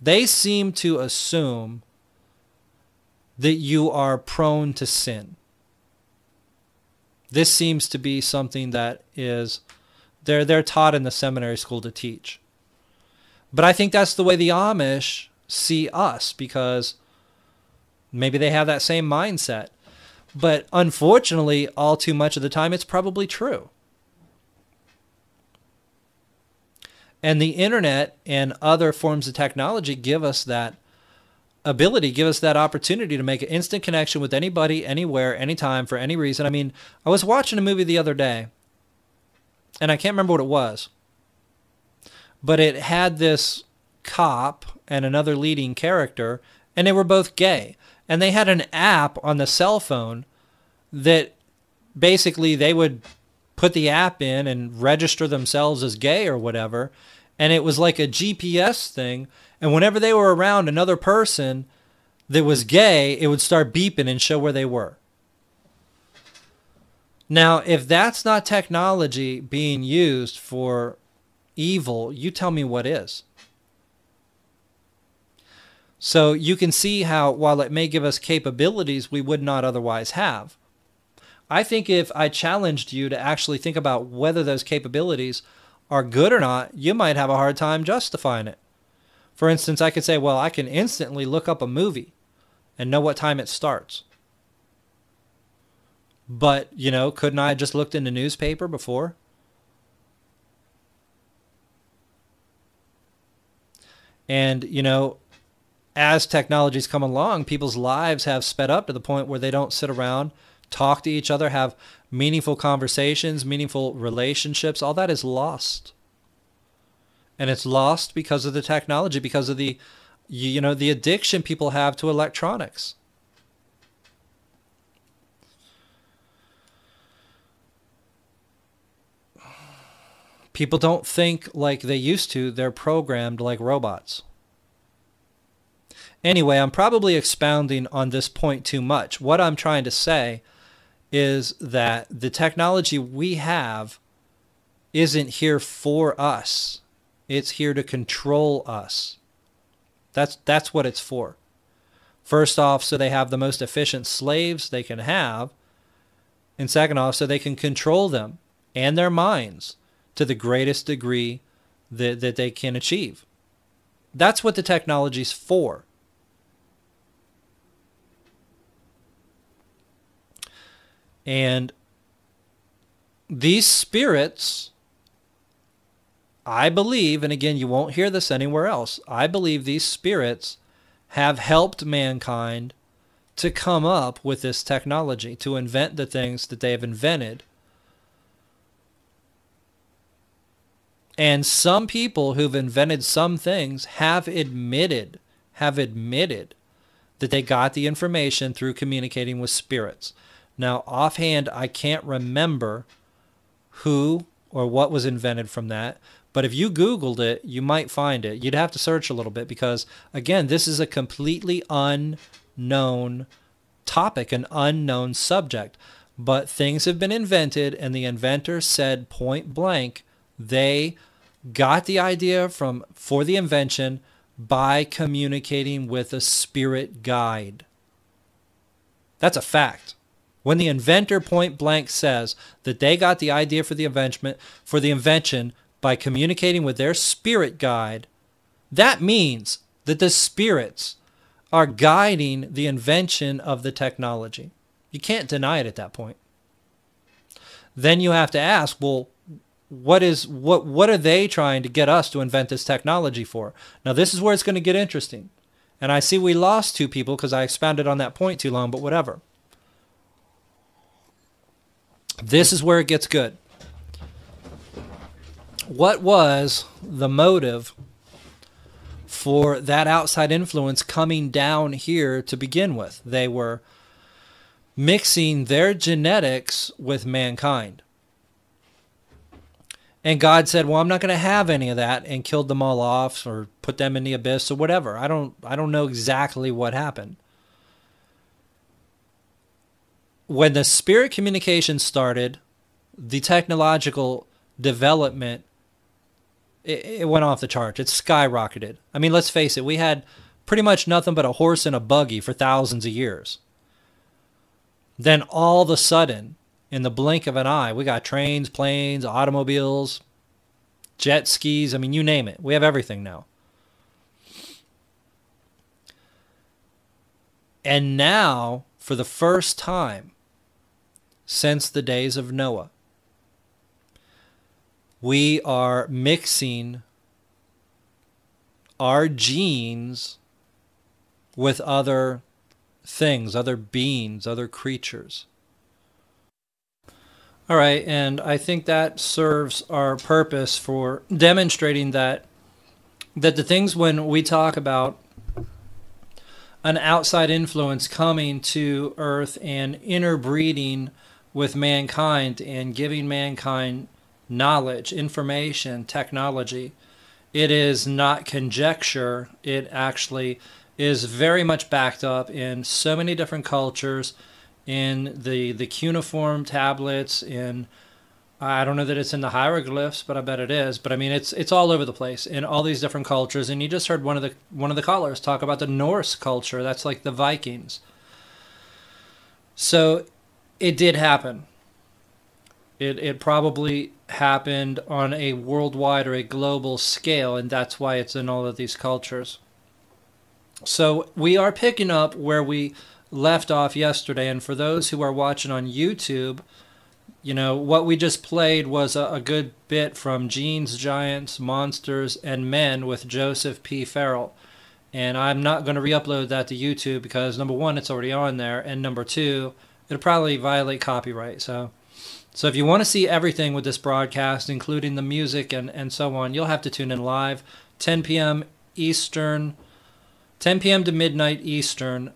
They seem to assume that you are prone to sin. This seems to be something that is, they're taught in the seminary school to teach. But I think that's the way the Amish see us, because maybe they have that same mindset. But unfortunately, all too much of the time, it's probably true. And the internet and other forms of technology give us that ability, give us that opportunity to make an instant connection with anybody, anywhere, anytime, for any reason. I mean, I was watching a movie the other day, and I can't remember what it was, but it had this cop and another leading character, and they were both gay. And they had an app on the cell phone that basically they would put the app in and register themselves as gay or whatever. And it was like a GPS thing. And whenever they were around another person that was gay, it would start beeping and show where they were. Now, if that's not technology being used for evil, you tell me what is. So you can see how, while it may give us capabilities we would not otherwise have, I think if I challenged you to actually think about whether those capabilities are good or not, you might have a hard time justifying it. For instance, I could say, well, I can instantly look up a movie and know what time it starts. But, couldn't I have just looked in the newspaper before? And, as technology's come along, people's lives have sped up to the point where they don't sit around, talk to each other, have meaningful conversations, meaningful relationships. All that is lost. And it's lost because of the technology, because of the addiction people have to electronics. People don't think like they used to. They're programmed like robots. Anyway, I'm probably expounding on this point too much. What I'm trying to say is that the technology we have isn't here for us. It's here to control us. That's what it's for. First off, so they have the most efficient slaves they can have. And second off, so they can control them and their minds to the greatest degree that they can achieve. That's what the technology's for. And these spirits, I believe, and again, you won't hear this anywhere else, I believe these spirits have helped mankind to come up with this technology, to invent the things that they have invented. And some people who've invented some things have admitted that they got the information through communicating with spirits. Now, offhand, I can't remember who or what was invented from that, But if you Googled it, you might find it. You'd have to search a little bit because, again, this is a completely unknown topic, an unknown subject. But things have been invented, and the inventor said point blank, they got the idea for the invention by communicating with a spirit guide. That's a fact. When the inventor point blank says that they got the idea for the invention by communicating with their spirit guide, that means that the spirits are guiding the invention of the technology. You can't deny it at that point. Then you have to ask, well, what are they trying to get us to invent this technology for? Now, this is where it's going to get interesting. And I see we lost two people because I expounded on that point too long, but whatever. This is where it gets good. What was the motive for that outside influence coming down here to begin with? They were mixing their genetics with mankind. And God said, well, I'm not going to have any of that, and killed them all off or put them in the abyss or whatever. I don't know exactly what happened. When the spirit communication started, the technological development, it went off the charts. It skyrocketed. I mean, let's face it. We had pretty much nothing but a horse and a buggy for thousands of years. Then all of a sudden, in the blink of an eye, we got trains, planes, automobiles, jet skis. I mean, you name it. We have everything now. And now, for the first time since the days of Noah, we are mixing our genes with other things, other beings, other creatures. All right, and I think that serves our purpose for demonstrating that the things when we talk about an outside influence coming to Earth and interbreeding with mankind and giving mankind knowledge, information, technology, it is not conjecture. It actually is very much backed up in so many different cultures, in the cuneiform tablets, in, I don't know that it's in the hieroglyphs, but I bet it is. But I mean, it's all over the place in all these different cultures. And you just heard one of the callers talk about the Norse culture. That's like the Vikings. So it did happen. It probably happened on a worldwide or a global scale, and that's why it's in all of these cultures. So we are picking up where we left off yesterday, and for those who are watching on YouTube, you know, what we just played was a good bit from Genes, Giants, Monsters, and Men with Joseph P. Farrell. And I'm not going to re-upload that to YouTube because, number one, it's already on there, and number two, it'll probably violate copyright. So if you want to see everything with this broadcast, including the music and so on, you'll have to tune in live, 10 p.m. Eastern, 10 p.m. to midnight Eastern,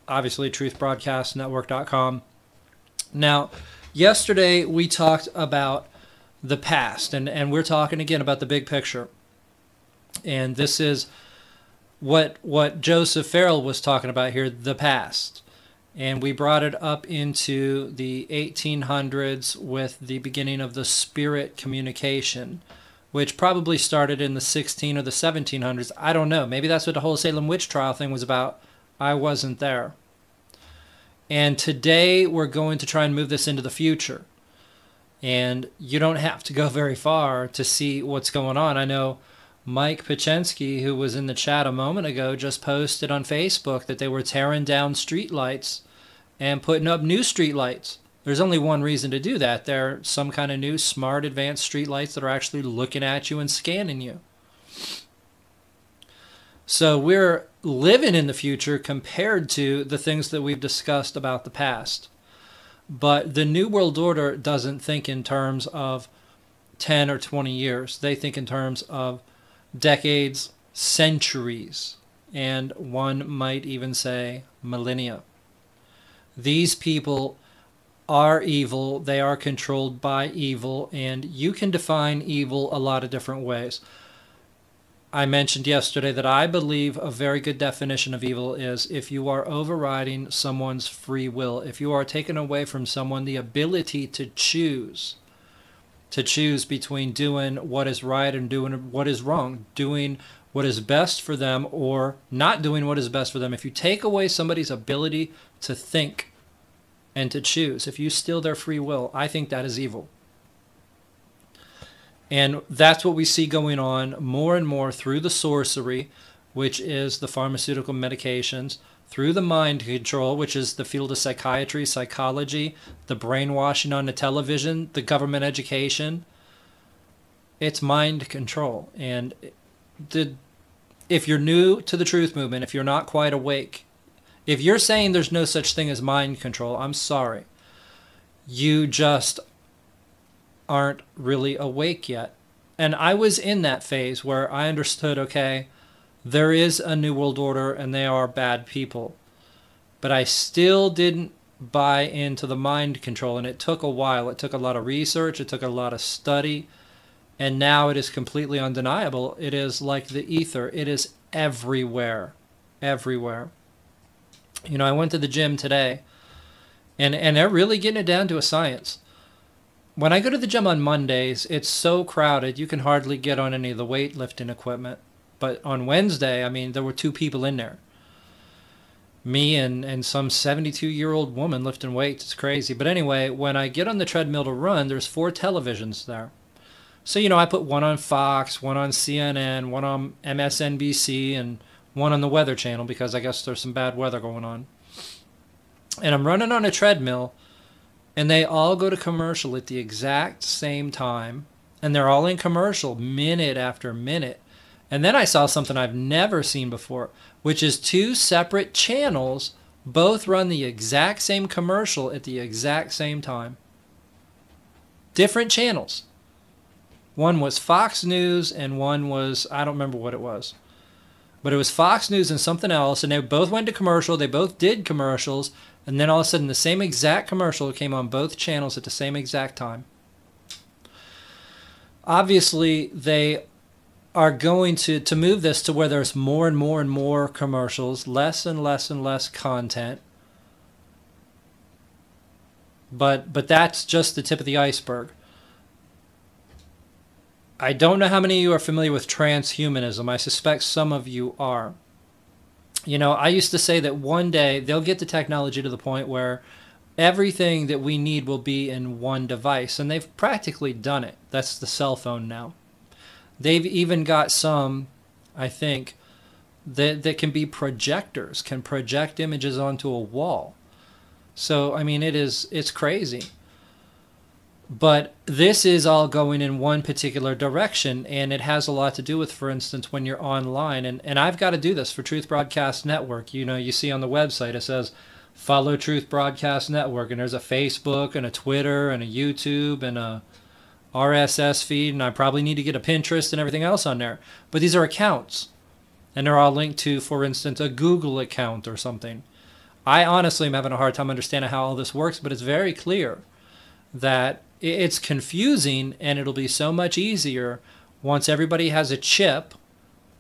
obviously truthbroadcastnetwork.com. Now, yesterday we talked about the past, and we're talking again about the big picture. And this is what Joseph Farrell was talking about here, the past. And we brought it up into the 1800s with the beginning of the spirit communication, which probably started in the 16 or the 1700s. I don't know. Maybe that's what the whole Salem witch trial thing was about. I wasn't there. And today we're going to try and move this into the future. And you don't have to go very far to see what's going on. I know Mike Pachensky, who was in the chat a moment ago, just posted on Facebook that they were tearing down streetlights and putting up new streetlights. There's only one reason to do that. They're some kind of new smart advanced streetlights that are actually looking at you and scanning you. So we're living in the future compared to the things that we've discussed about the past. But the New World Order doesn't think in terms of 10 or 20 years. They think in terms of decades, centuries, and one might even say millennia. These people are evil. They are controlled by evil, and you can define evil a lot of different ways. I mentioned yesterday that I believe a very good definition of evil is if you are overriding someone's free will, if you are taking away from someone the ability to choose between doing what is right and doing what is wrong, doing what is best for them or not doing what is best for them. If you take away somebody's ability to think and to choose, if you steal their free will, I think that is evil. And that's what we see going on more and more through the sorcery, which is the pharmaceutical medications, through the mind control, which is the field of psychiatry, psychology, the brainwashing on the television, the government education. It's mind control. And if you're new to the truth movement, if you're not quite awake, if you're saying there's no such thing as mind control, I'm sorry. You just aren't really awake yet. And I was in that phase where I understood, okay, there is a new world order and they are bad people. But I still didn't buy into the mind control, and it took a while. It took a lot of research, it took a lot of study, and now it is completely undeniable. It is like the ether. It is everywhere. Everywhere. You know, I went to the gym today, and they're really getting it down to a science. When I go to the gym on Mondays, it's so crowded, you can hardly get on any of the weightlifting equipment. But on Wednesday, I mean, there were 2 people in there. Me and some 72-year-old woman lifting weights. It's crazy. But anyway, when I get on the treadmill to run, there's 4 televisions there. So, you know, I put one on Fox, one on CNN, one on MSNBC, and one on the Weather Channel because I guess there's some bad weather going on. And I'm running on a treadmill, and they all go to commercial at the exact same time. And they're all in commercial minute after minute. And then I saw something I've never seen before, which is 2 separate channels both run the exact same commercial at the exact same time. Different channels. One was Fox News and one was, I don't remember what it was. But it was Fox News and something else, and they both went to commercial. They both did commercials, and then all of a sudden the same exact commercial came on both channels at the same exact time. Obviously, they are going to move this to where there's more and more and more commercials, less and less and less content. But that's just the tip of the iceberg. I don't know how many of you are familiar with transhumanism. I suspect some of you are. You know, I used to say that one day they'll get the technology to the point where everything that we need will be in one device. And they've practically done it. That's the cell phone now. They've even got some, I think, that can be projectors, can project images onto a wall. So, I mean, it's crazy. But this is all going in one particular direction, and it has a lot to do with, for instance, when you're online. And I've got to do this for Truth Broadcast Network. You know, you see on the website, it says, follow Truth Broadcast Network, and there's a Facebook and a Twitter and a YouTube and a RSS feed, and I probably need to get a Pinterest and everything else on there. But these are accounts, and they're all linked to, for instance, a Google account or something. I honestly am having a hard time understanding how all this works, but it's very clear that it's confusing, and it'll be so much easier once everybody has a chip.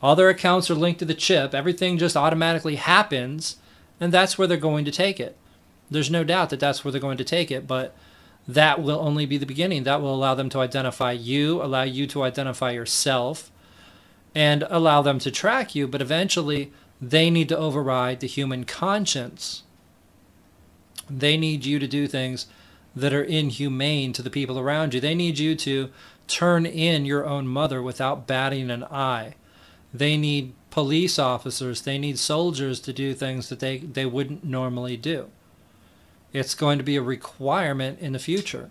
All their accounts are linked to the chip. Everything just automatically happens, and that's where they're going to take it. There's no doubt that that's where they're going to take it, but that will only be the beginning. That will allow them to identify you, allow you to identify yourself, and allow them to track you. But eventually, they need to override the human conscience. They need you to do things that are inhumane to the people around you. They need you to turn in your own mother without batting an eye. They need police officers. They need soldiers to do things that they wouldn't normally do. It's going to be a requirement in the future.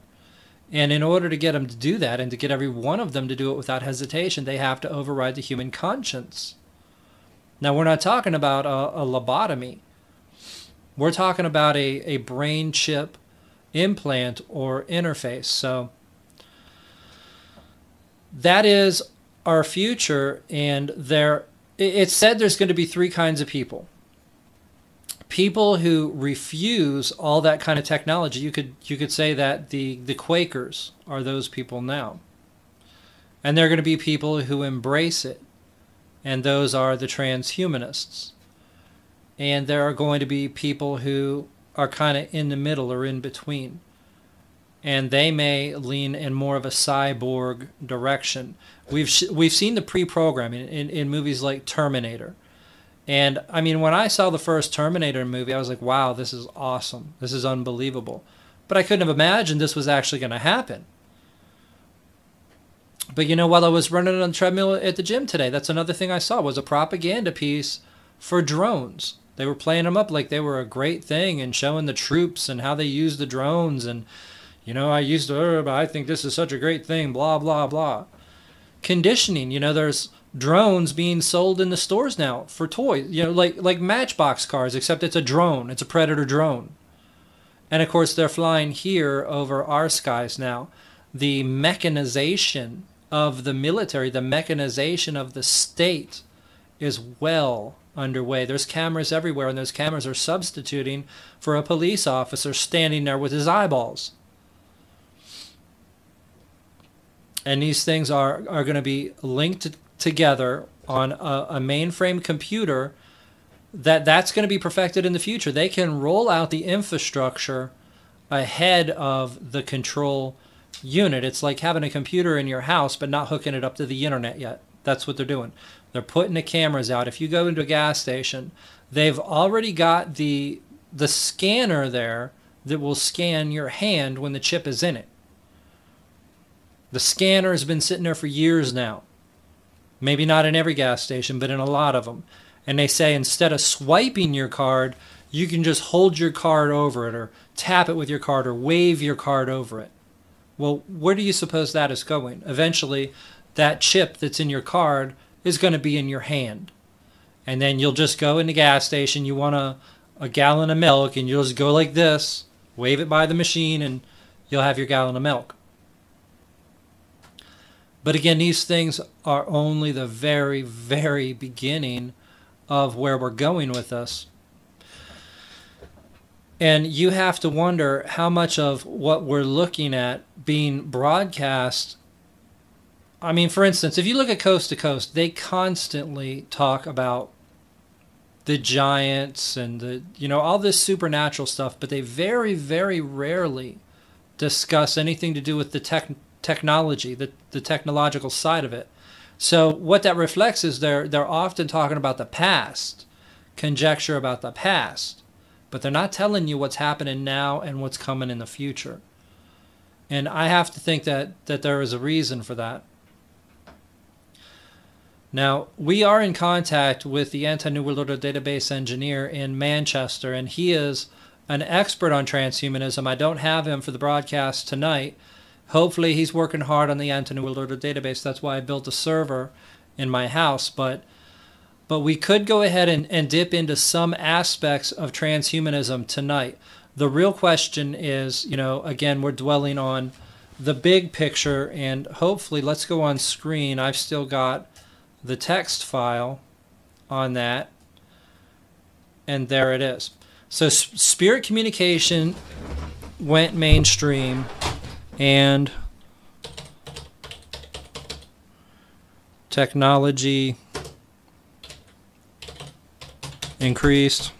And in order to get them to do that and to get every one of them to do it without hesitation, they have to override the human conscience. Now, we're not talking about a lobotomy. We're talking about a brain chip implant or interface. So that is our future, and it's said there's going to be 3 kinds of people. people who refuse all that kind of technology. You could say that the Quakers are those people now. And there are going to be people who embrace it, and those are the transhumanists. And there are going to be people who are kind of in the middle or in between. And they may lean in more of a cyborg direction. We've seen the pre-programming in movies like Terminator. And I mean, when I saw the first Terminator movie, I was like, wow, this is awesome. This is unbelievable. But I couldn't have imagined this was actually going to happen. But you know, while I was running on the treadmill at the gym today, that's another thing I saw was a propaganda piece for drones. They were playing them up like they were a great thing and showing the troops and how they use the drones. And, you know, I think this is such a great thing, blah, blah, blah. Conditioning, you know, there's drones being sold in the stores now for toys, you know, like Matchbox cars, except it's a drone. It's a Predator drone. And of course, they're flying here over our skies now. The mechanization of the military, the mechanization of the state is well underway. There's cameras everywhere, and those cameras are substituting for a police officer standing there with his eyeballs. And these things are going to be linked together on a mainframe computer that's going to be perfected in the future. They can roll out the infrastructure ahead of the control unit. It's like having a computer in your house but not hooking it up to the internet yet. That's what they're doing. They're putting the cameras out. If you go into a gas station, they've already got the scanner there that will scan your hand when the chip is in it. The scanner has been sitting there for years now. Maybe not in every gas station, but in a lot of them. And they say instead of swiping your card, you can just hold your card over it or tap it with your card or wave your card over it. Well, where do you suppose that is going? Eventually, that chip that's in your card is going to be in your hand. And then you'll just go in the gas station, you want a gallon of milk, and you'll just go like this, wave it by the machine, and you'll have your gallon of milk. But again, these things are only the very, very beginning of where we're going with this. And you have to wonder how much of what we're looking at being broadcast. I mean, for instance, if you look at Coast to Coast, they constantly talk about the giants and the, you know, all this supernatural stuff, but they very, very rarely discuss anything to do with the technology, the technological side of it. So what that reflects is they're often talking about the past, conjecture about the past, but they're not telling you what's happening now and what's coming in the future. And I have to think that there is a reason for that. Now, we are in contact with the Anti-New World Order database engineer in Manchester, and he is an expert on transhumanism. I don't have him for the broadcast tonight. Hopefully he's working hard on the Anti-New World Order database. That's why I built a server in my house. But we could go ahead and dip into some aspects of transhumanism tonight. The real question is, you know, again, we're dwelling on the big picture, and hopefully, let's go on screen. I've still got the text file on that, and there it is. So spirit communication went mainstream, and technology increased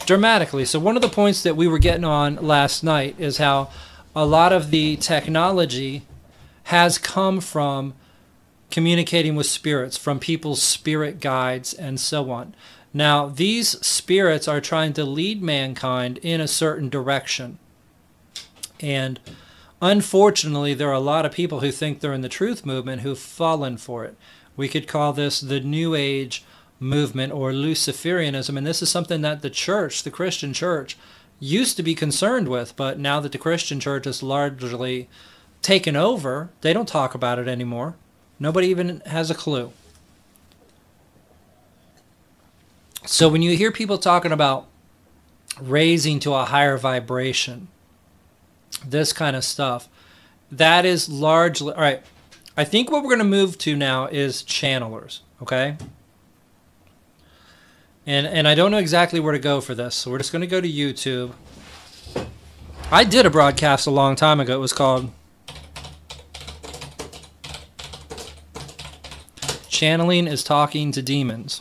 dramatically. So one of the points that we were getting on last night is how a lot of the technology has come from communicating with spirits, from people's spirit guides and so on. Now, these spirits are trying to lead mankind in a certain direction. And unfortunately, there are a lot of people who think they're in the truth movement who've fallen for it. We could call this the New Age movement or Luciferianism, and this is something that the church, the Christian church, used to be concerned with, but now that the Christian church is largely taken over, they don't talk about it anymore. Nobody even has a clue. So when you hear people talking about raising to a higher vibration, this kind of stuff, that is largely, all right, I think what we're going to move to now is channelers, okay? And I don't know exactly where to go for this, so we're just going to go to YouTube. I did a broadcast a long time ago. It was called Channeling is Talking to Demons.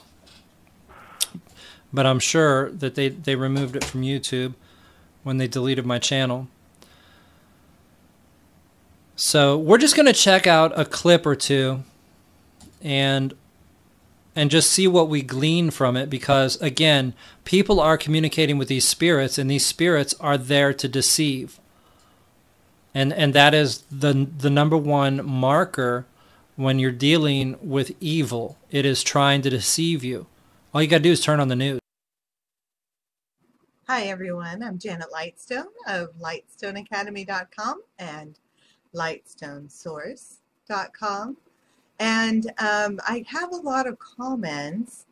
But I'm sure that they removed it from YouTube when they deleted my channel. So we're just going to check out a clip or two and just see what we glean from it, because again, people are communicating with these spirits, and these spirits are there to deceive. And that is the number one marker when you're dealing with evil. It is trying to deceive you. All you got to do is turn on the news. Hi everyone, I'm Janet Lightstone of lightstoneacademy.com and lightstonesource.com. And I have a lot of comments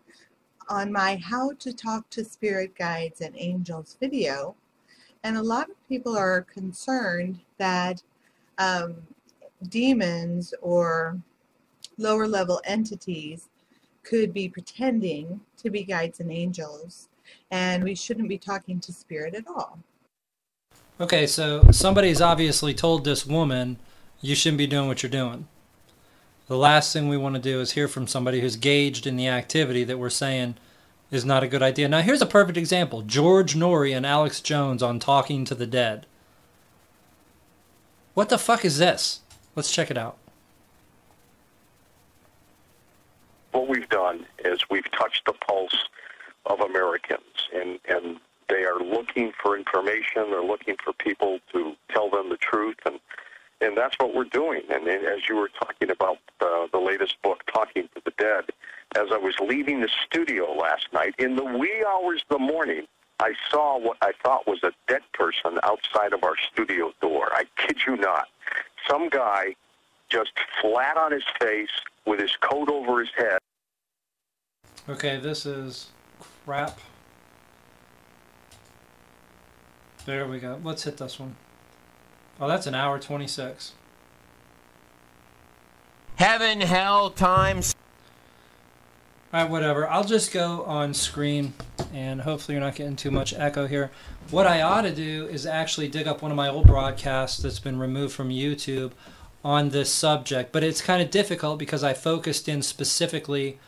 on my How to Talk to Spirit Guides and Angels video. And a lot of people are concerned that demons or lower level entities could be pretending to be guides and angels, and we shouldn't be talking to spirit at all. Okay, so somebody's obviously told this woman, you shouldn't be doing what you're doing. The last thing we want to do is hear from somebody who's gauged in the activity that we're saying is not a good idea. Now, here's a perfect example. George Norrie and Alex Jones on Talking to the Dead. What the fuck is this? Let's check it out. What we've done is we've touched the pulse of Americans, and they are looking for information. They're looking for people to tell them the truth, and that's what we're doing. And as you were talking about the latest book, Talking to the Dead, as I was leaving the studio last night, in the wee hours of the morning, I saw what I thought was a dead person outside of our studio door. I kid you not. Some guy just flat on his face with his coat over his head. Okay, this is crap. There we go. Let's hit this one. Oh, that's an hour 26. Heaven, hell, times. Alright, whatever. I'll just go on screen, and hopefully you're not getting too much echo here. What I ought to do is actually dig up one of my old broadcasts that's been removed from YouTube on this subject, but it's kind of difficult because I focused in specifically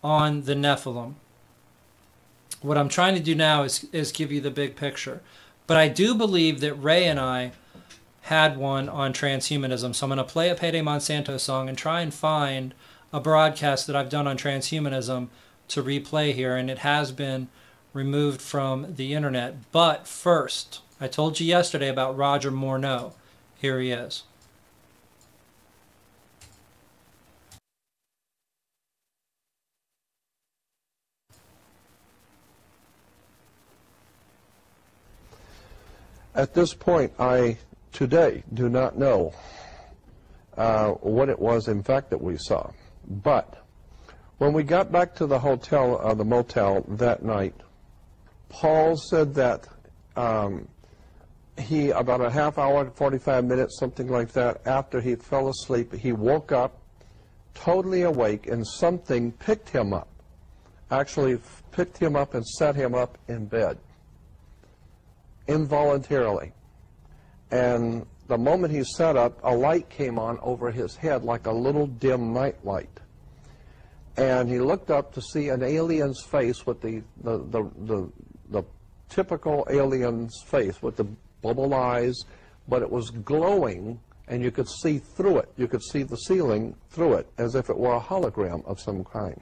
on the Nephilim. What I'm trying to do now is give you the big picture. But I do believe that Ray and I had one on transhumanism. So I'm going to play a Payday Monsanto song and try and find a broadcast that I've done on transhumanism to replay here. And it has been removed from the internet. But first, I told you yesterday about Roger Morneau. Here he is. At this point, I today do not know what it was, in fact, that we saw. But when we got back to the hotel, the motel that night, Paul said that he, about a half hour, 45 minutes, something like that, after he fell asleep, he woke up totally awake, and something picked him up, actually picked him up and set him up in bed. Involuntarily. And the moment he sat up, a light came on over his head like a little dim night light. And he looked up to see an alien's face with the typical alien's face with the bubble eyes, but it was glowing, and you could see through it. You could see the ceiling through it as if it were a hologram of some kind.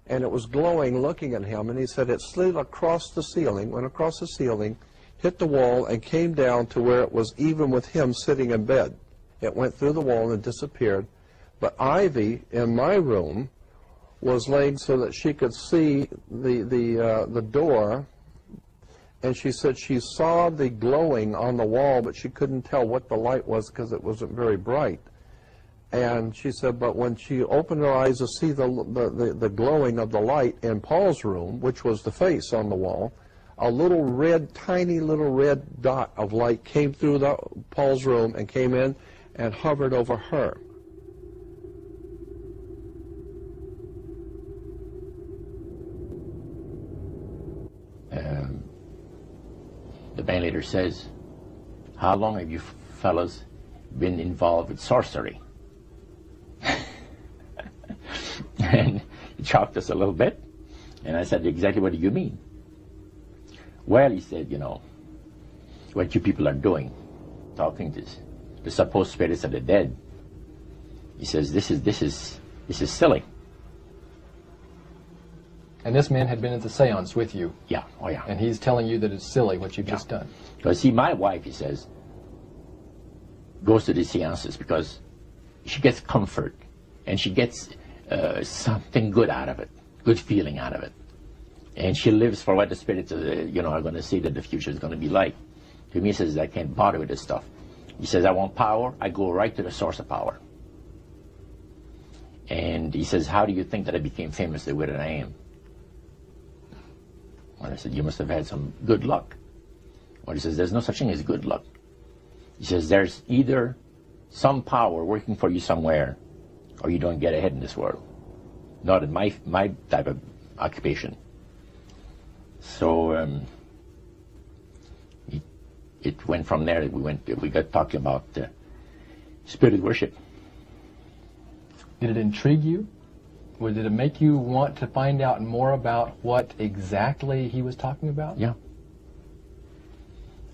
And it was glowing, looking at him, and he said it slid across the ceiling, went across the ceiling, hit the wall, and came down to where it was even with him sitting in bed. It went through the wall and disappeared. But Ivy, in my room, was laying so that she could see the door, and she said she saw the glowing on the wall, but she couldn't tell what the light was because it wasn't very bright. And she said, but when she opened her eyes to see the glowing of the light in Paul's room, which was the face on the wall, a little red, tiny little red dot of light came through Paul's room and came in and hovered over her. the band leader says, how long have you fellas been involved with sorcery? And he shocked us a little bit. And I said, exactly what do you mean? Well, he said, you know, what you people are doing, talking to the supposed spirits of the dead. He says, this is silly. And this man had been at the seance with you. Yeah, oh yeah. And he's telling you that it's silly what you've just done. Because see, my wife, he says, goes to these seances because she gets comfort and she gets something good out of it, good feeling out of it. And she lives for what the spirits are going to say that the future is going to be like. To me, he says, I can't bother with this stuff. He says, I want power. I go right to the source of power. And he says, how do you think that I became famous the way that I am? Well, I said, you must have had some good luck. Well, he says, there's no such thing as good luck. He says, there's either some power working for you somewhere, or you don't get ahead in this world. Not in my type of occupation. So it went from there. We got talking about spirit worship. Did it intrigue you? Or did it make you want to find out more about what exactly he was talking about? Yeah.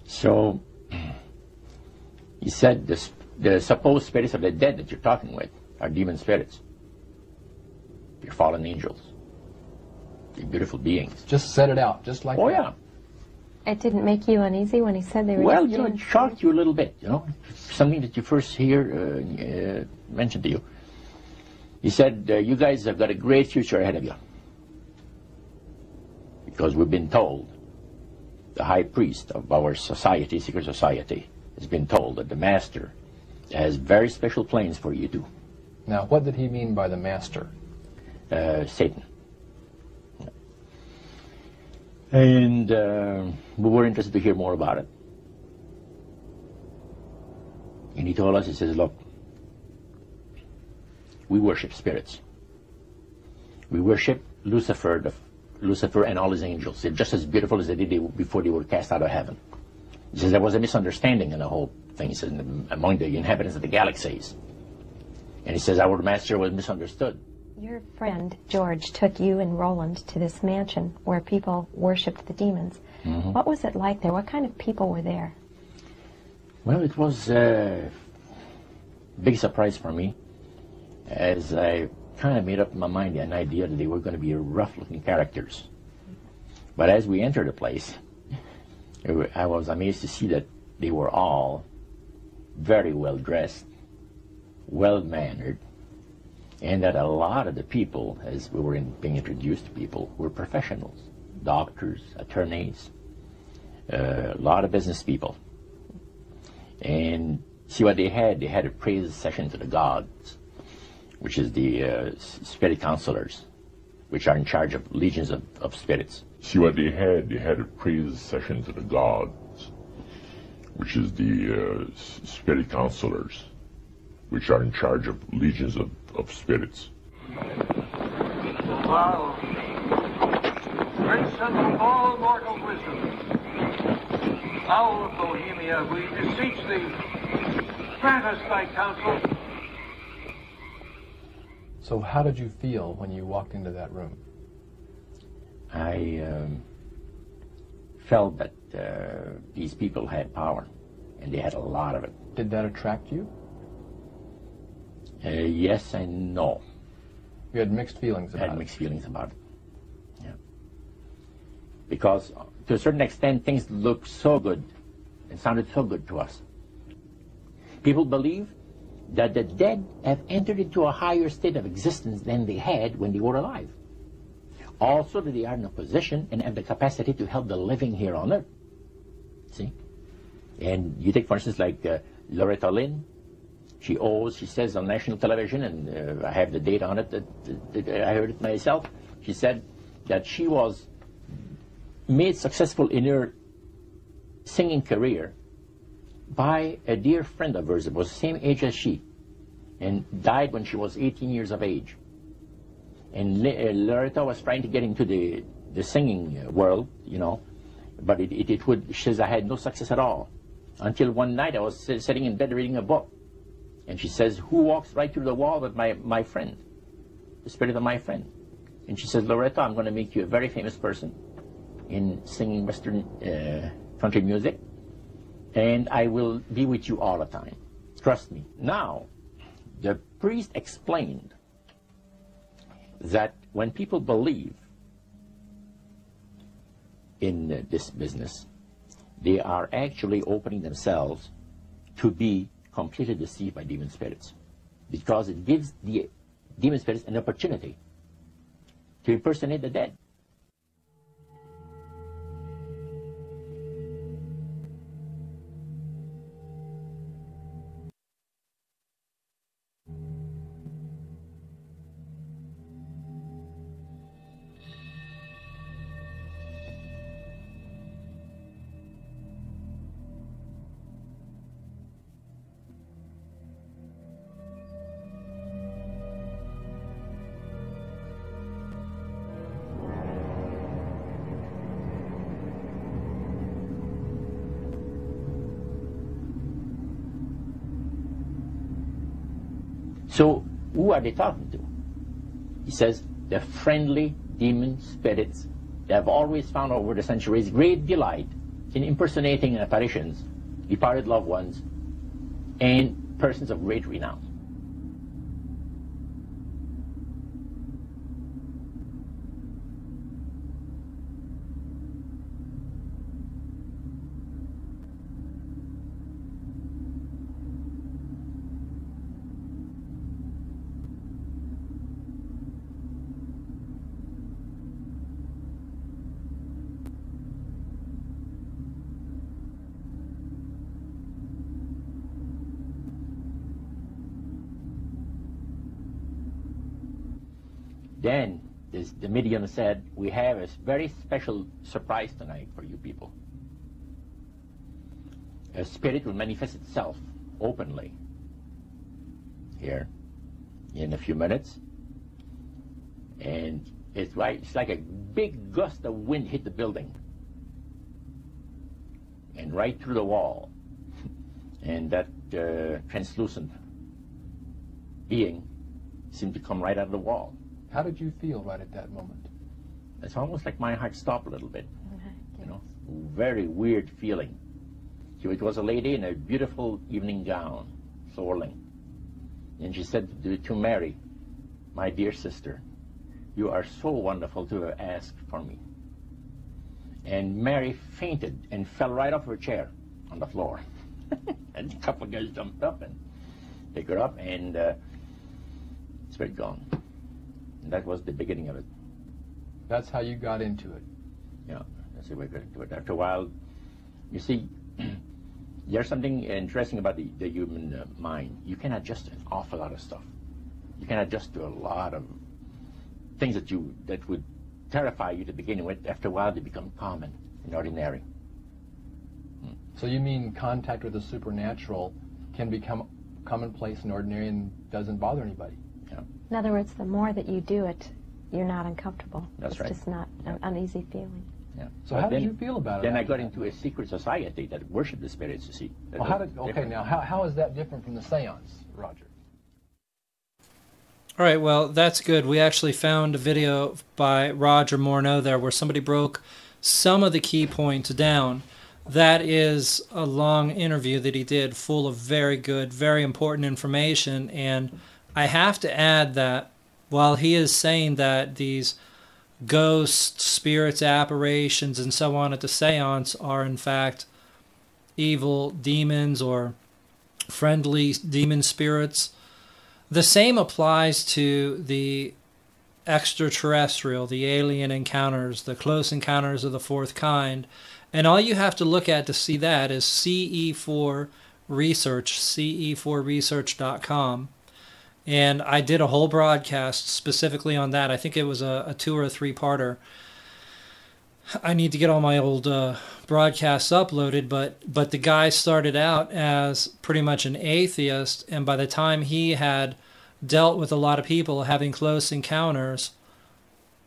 So he said the supposed spirits of the dead that you're talking with are demon spirits. They're fallen angels. They're beautiful beings. Just set it out, just like that. Oh, yeah. It didn't make you uneasy when he said they were... Well, you know, it shocked you a little bit, you know. Something that you first hear mentioned to you. He said, you guys have got a great future ahead of you. Because we've been told, the high priest of our society, secret society, has been told that the master has very special plans for you too. Now, what did he mean by the master? Satan. And we were interested to hear more about it. And he told us, he says, look, we worship spirits. We worship Lucifer and all his angels. They're just as beautiful as they did before they were cast out of heaven. He says there was a misunderstanding in the whole thing, he says, among the inhabitants of the galaxies. And he says our master was misunderstood. Your friend, George, took you and Roland to this mansion where people worshipped the demons. Mm-hmm. What was it like there? What kind of people were there? Well, it was a big surprise for me, as I kind of made up in my mind an idea that they were going to be rough-looking characters. But as we entered the place, I was amazed to see that they were all very well-dressed, well-mannered, and that a lot of the people, as we were being introduced to people, were professionals, doctors, attorneys, a lot of business people. And see what they had a praise session to the gods, which is the spirit counselors, which are in charge of legions of spirits. See what they had a praise session to the gods, which is the spirit counselors, which are in charge of legions of spirits. Wow. Great son of all mortal wisdom, owl of Bohemia, we beseech thee, grant us thy counsel. So how did you feel when you walked into that room? I felt that these people had power, and they had a lot of it. Did that attract you? Yes and no. You had mixed feelings about it? I had mixed feelings about it, yeah. Because to a certain extent, things looked so good and sounded so good to us. People believe that the dead have entered into a higher state of existence than they had when they were alive. Also that they are in a position and have the capacity to help the living here on earth. See? And you take, for instance, like Loretta Lynn. She says on national television, and I have the data on it, that I heard it myself. She said that she was made successful in her singing career by a dear friend of hers that was the same age as she, and died when she was 18 years of age. And Loretta was trying to get into the singing world, you know, But it would, she says, I had no success at all. Until one night I was sitting in bed reading a book. And she says, who walks right through the wall with my friend? The spirit of my friend. And she says, Loretta, I'm going to make you a very famous person in singing Western country music. And I will be with you all the time. Trust me. Now, the priest explained that when people believe in this business, they are actually opening themselves to be completely deceived by demon spirits, because it gives the demon spirits an opportunity to impersonate the dead. So, who are they talking to? He says, the friendly demon spirits that have always found over the centuries great delight in impersonating apparitions, departed loved ones, and persons of great renown. Then the medium said, we have a very special surprise tonight for you people. A spirit will manifest itself openly here in a few minutes. And it's like a big gust of wind hit the building and right through the wall. And that translucent being seemed to come right out of the wall. How did you feel right at that moment? It's almost like my heart stopped a little bit. You know, very weird feeling. So it was a lady in a beautiful evening gown, swirling. And she said to Mary, my dear sister, you are so wonderful to have asked for me. And Mary fainted and fell right off her chair on the floor. And a couple of guys jumped up and picked her up, and spirit gone. And that was the beginning of it. That's how you got into it. Yeah, that's the way we got into it. After a while, you see, there's something interesting about the human mind. You can adjust an awful lot of stuff. You can adjust to a lot of things that would terrify you to begin with. After a while, they become common and ordinary. So you mean contact with the supernatural can become commonplace and ordinary and doesn't bother anybody? Yeah. In other words, the more that you do it, you're not uncomfortable. That's right. It's just not an uneasy feeling. Yeah. So how did you feel about it? Then I got into a secret society that worshiped the spirits, you see. Well, how is that different from the seance, Roger? All right, well, that's good. We actually found a video by Roger Morneau there where somebody broke some of the key points down. That is a long interview that he did full of very good, very important information. And I have to add that while he is saying that these ghosts, spirits, apparitions, and so on at the seance are in fact evil demons or friendly demon spirits, the same applies to the extraterrestrial, the alien encounters, the close encounters of the fourth kind. And all you have to look at to see that is CE4 Research, ce4research.com. And I did a whole broadcast specifically on that. I think it was a 2 or 3-parter. I need to get all my old broadcasts uploaded, but the guy started out as pretty much an atheist, and by the time he had dealt with a lot of people having close encounters,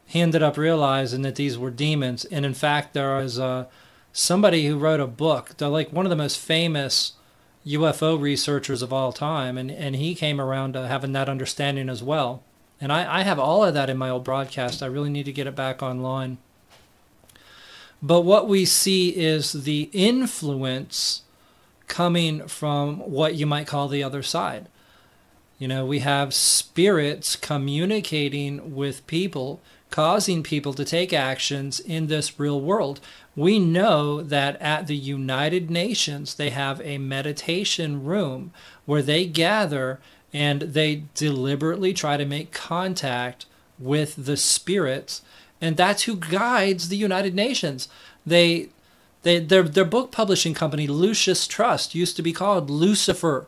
he ended up realizing that these were demons. And in fact, there is somebody who wrote a book. They're like one of the most famous UFO researchers of all time, and he came around to having that understanding as well. And I have all of that in my old broadcast. I really need to get it back online. But what we see is the influence coming from what you might call the other side. You know, we have spirits communicating with people, causing people to take actions in this real world. We know that at the United Nations, they have a meditation room where they gather and they deliberately try to make contact with the spirits. And that's who guides the United Nations. Their book publishing company, Lucius Trust, used to be called Lucifer.